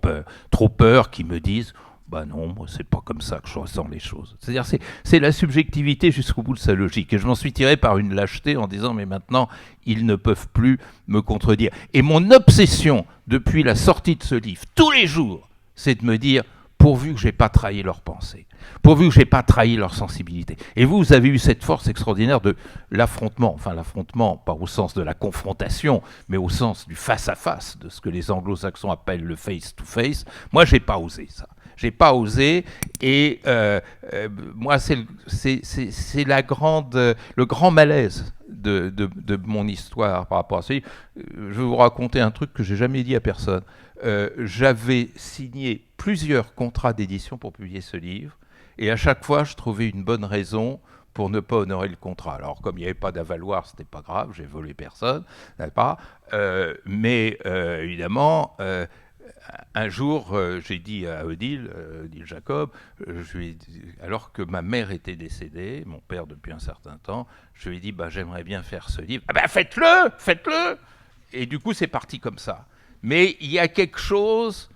peur qu'ils me disent « non, moi c'est pas comme ça que je ressens les choses ». C'est-à-dire c'est la subjectivité jusqu'au bout de sa logique. Et je m'en suis tiré par une lâcheté en disant « mais maintenant, ils ne peuvent plus me contredire ». Et mon obsession depuis la sortie de ce livre, tous les jours, c'est de me dire « pourvu que je n'ai pas trahi leur pensée, pourvu que je n'ai pas trahi leur sensibilité ». Et vous avez eu cette force extraordinaire de l'affrontement, enfin l'affrontement pas au sens de la confrontation, mais au sens du face-à-face, de ce que les anglo-saxons appellent le face-to-face. Moi, je n'ai pas osé ça. J'ai pas osé, et moi, c'est le grand malaise de mon histoire par rapport à ça. Je vais vous raconter un truc que j'ai jamais dit à personne. J'avais signé plusieurs contrats d'édition pour publier ce livre, et à chaque fois, je trouvais une bonne raison pour ne pas honorer le contrat. Alors, comme il n'y avait pas d'avaloir, c'était pas grave, j'ai volé personne, n'est-ce pas ? Mais évidemment, un jour, j'ai dit à Odile Jacob, alors que ma mère était décédée, mon père depuis un certain temps, je lui ai dit j'aimerais bien faire ce livre. Faites-le. Et du coup, c'est parti comme ça. Mais il y a quelque chose,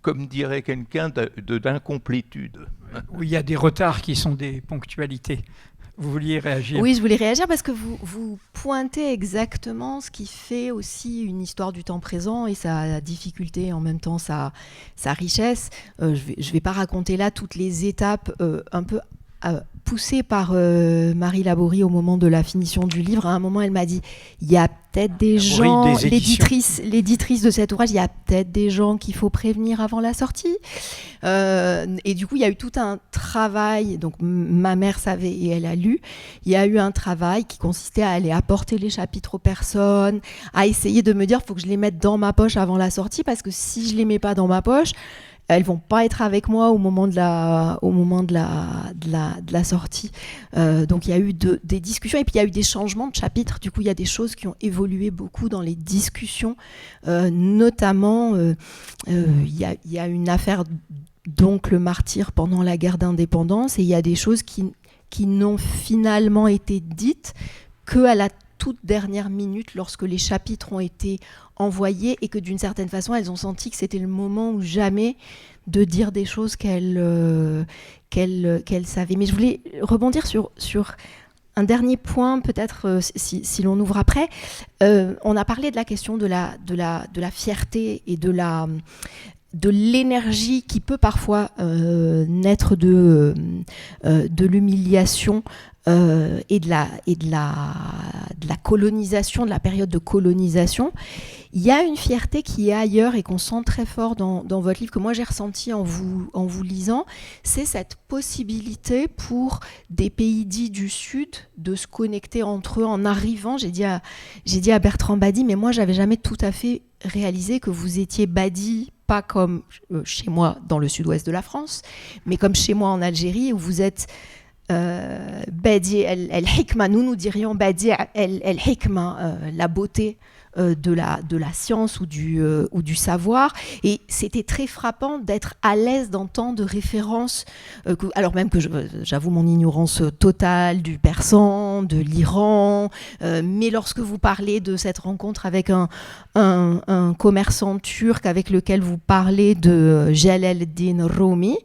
comme dirait quelqu'un, d'incomplétude. Où il y a des retards qui sont des ponctualités. Vous vouliez réagir? Oui, je voulais réagir parce que vous pointez exactement ce qui fait aussi une histoire du temps présent et sa difficulté, en même temps sa richesse. Je vais pas raconter là toutes les étapes un peu poussée par Marie Laborie au moment de la finition du livre. À un moment, elle m'a dit, il y a peut-être des gens, l'éditrice de cet ouvrage, il y a peut-être des gens qu'il faut prévenir avant la sortie. Et du coup, il y a eu tout un travail, donc ma mère savait et elle a lu, il y a eu un travail qui consistait à aller apporter les chapitres aux personnes, à essayer de me dire, il faut que je les mette dans ma poche avant la sortie, parce que si je les mets pas dans ma poche, elles vont pas être avec moi au moment de la sortie. Donc il y a eu des discussions et puis il y a eu des changements de chapitres. Du coup, il y a des choses qui ont évolué beaucoup dans les discussions. Notamment, il y a une affaire d'oncle martyr pendant la guerre d'indépendance et il y a des choses qui n'ont finalement été dites qu'à la toute dernière minute lorsque les chapitres ont été envoyés et que d'une certaine façon elles ont senti que c'était le moment ou jamais de dire des choses qu'elles savaient. Mais je voulais rebondir sur un dernier point, peut-être si l'on ouvre après. On a parlé de la question de la fierté et de l'énergie qui peut parfois naître de l'humiliation et de la colonisation, de la période de colonisation. Il y a une fierté qui est ailleurs et qu'on sent très fort dans votre livre, que moi j'ai ressenti en vous lisant, c'est cette possibilité pour des pays dits du Sud de se connecter entre eux en arrivant. J'ai dit à Bertrand Badi, mais moi j'avais jamais tout à fait réalisé que vous étiez Badi, pas comme chez moi dans le sud-ouest de la France, mais comme chez moi en Algérie, où vous êtes Badi el-Hikma, nous dirions Badi el-Hikma, la beauté de la science ou du savoir. Et c'était très frappant d'être à l'aise d'entendre de références, alors même que j'avoue mon ignorance totale du persan, de l'Iran, mais lorsque vous parlez de cette rencontre avec un commerçant turc avec lequel vous parlez de Jalaluddin Rumi,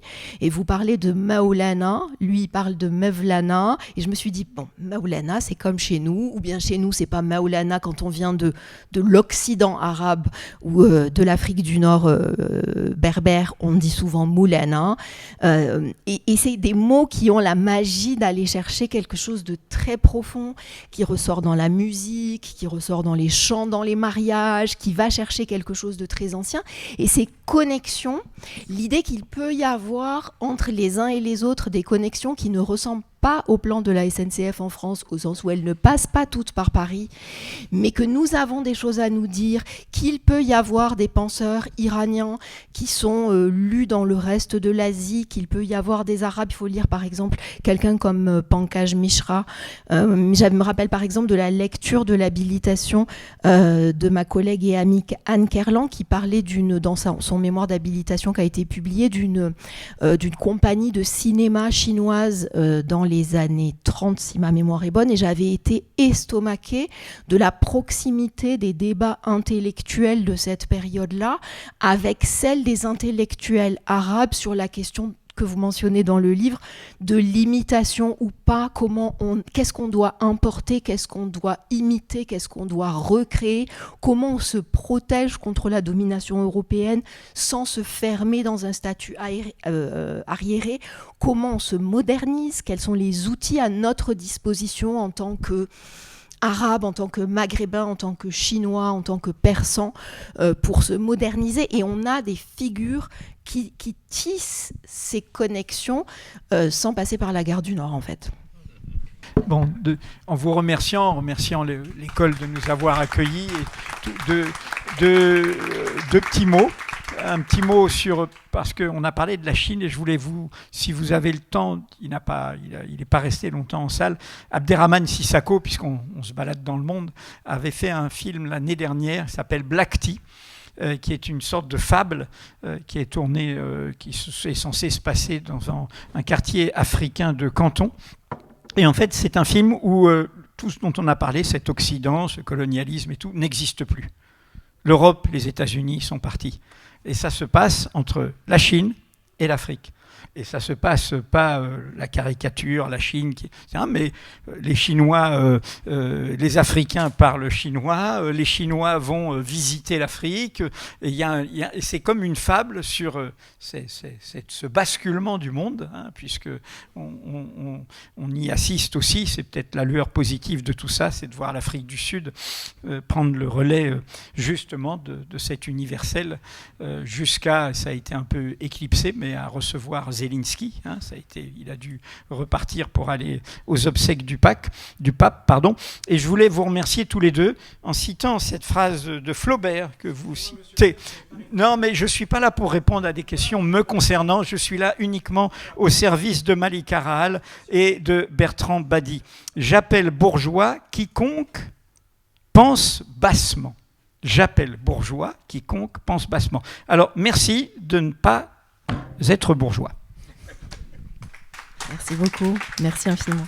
et vous parlez de Maulana, lui il parle de Mevlana, et je me suis dit, bon, Maulana c'est comme chez nous, ou bien chez nous c'est pas Maulana quand on vient de l'Occident arabe ou de l'Afrique du Nord berbère, on dit souvent Moulana. Et c'est des mots qui ont la magie d'aller chercher quelque chose de très profond, qui ressort dans la musique, qui ressort dans les chants, dans les mariages, qui va chercher quelque chose de très ancien. Et ces connexions, l'idée qu'il peut y avoir entre les uns et les autres des connexions qui ne ressemblent pas au plan de la SNCF en France, au sens où elles ne passent pas toutes par Paris, mais que nous avons des choses à nous dire, qu'il peut y avoir des penseurs iraniens qui sont lus dans le reste de l'Asie, qu'il peut y avoir des Arabes. Il faut lire par exemple quelqu'un comme Pankaj Mishra. Je me rappelle par exemple de la lecture de l'habilitation de ma collègue et amie Anne Kerlan, qui parlait dans son mémoire d'habilitation qui a été publié d'une compagnie de cinéma chinoise dans les années 30, si ma mémoire est bonne, et j'avais été estomaquée de la proximité des débats intellectuels de cette période-là avec celle des intellectuels arabes sur la question que vous mentionnez dans le livre, de l'imitation ou pas, qu'est-ce qu'on doit importer, qu'est-ce qu'on doit imiter, qu'est-ce qu'on doit recréer, comment on se protège contre la domination européenne sans se fermer dans un statut arriéré, comment on se modernise, quels sont les outils à notre disposition en tant que Arabes, en tant que Maghrébins, en tant que Chinois, en tant que Persans, pour se moderniser. Et on a des figures qui tissent ces connexions sans passer par la gare du Nord, en fait. Bon, en vous remerciant l'école de nous avoir accueillis, et deux petits mots. Un petit mot parce qu'on a parlé de la Chine et je voulais si vous avez le temps, il n'est pas resté longtemps en salle, Abderrahmane Sissako, puisqu'on se balade dans le monde, avait fait un film l'année dernière, il s'appelle Black Tea. qui est une sorte de fable qui est tournée, qui est censée se passer dans un quartier africain de Canton. Et en fait, c'est un film où tout ce dont on a parlé, cet Occident, ce colonialisme et tout, n'existe plus. L'Europe, les États-Unis sont partis. Et ça se passe entre la Chine et l'Afrique. Et ça se passe pas la caricature, la Chine, mais les Chinois, les Africains parlent chinois, les Chinois vont visiter l'Afrique. C'est comme une fable sur ce basculement du monde, puisque on y assiste aussi. C'est peut-être la lueur positive de tout ça, c'est de voir l'Afrique du Sud prendre le relais justement de cet universel jusqu'à, ça a été un peu éclipsé, mais à recevoir Zelensky, il a dû repartir pour aller aux obsèques du pape. Et je voulais vous remercier tous les deux en citant cette phrase de Flaubert que vous citez. Non, mais je ne suis pas là pour répondre à des questions me concernant, je suis là uniquement au service de Malika Rahal et de Bertrand Badi. J'appelle bourgeois quiconque pense bassement. J'appelle bourgeois quiconque pense bassement. Alors, merci de ne pas être bourgeois. Merci beaucoup. Merci infiniment.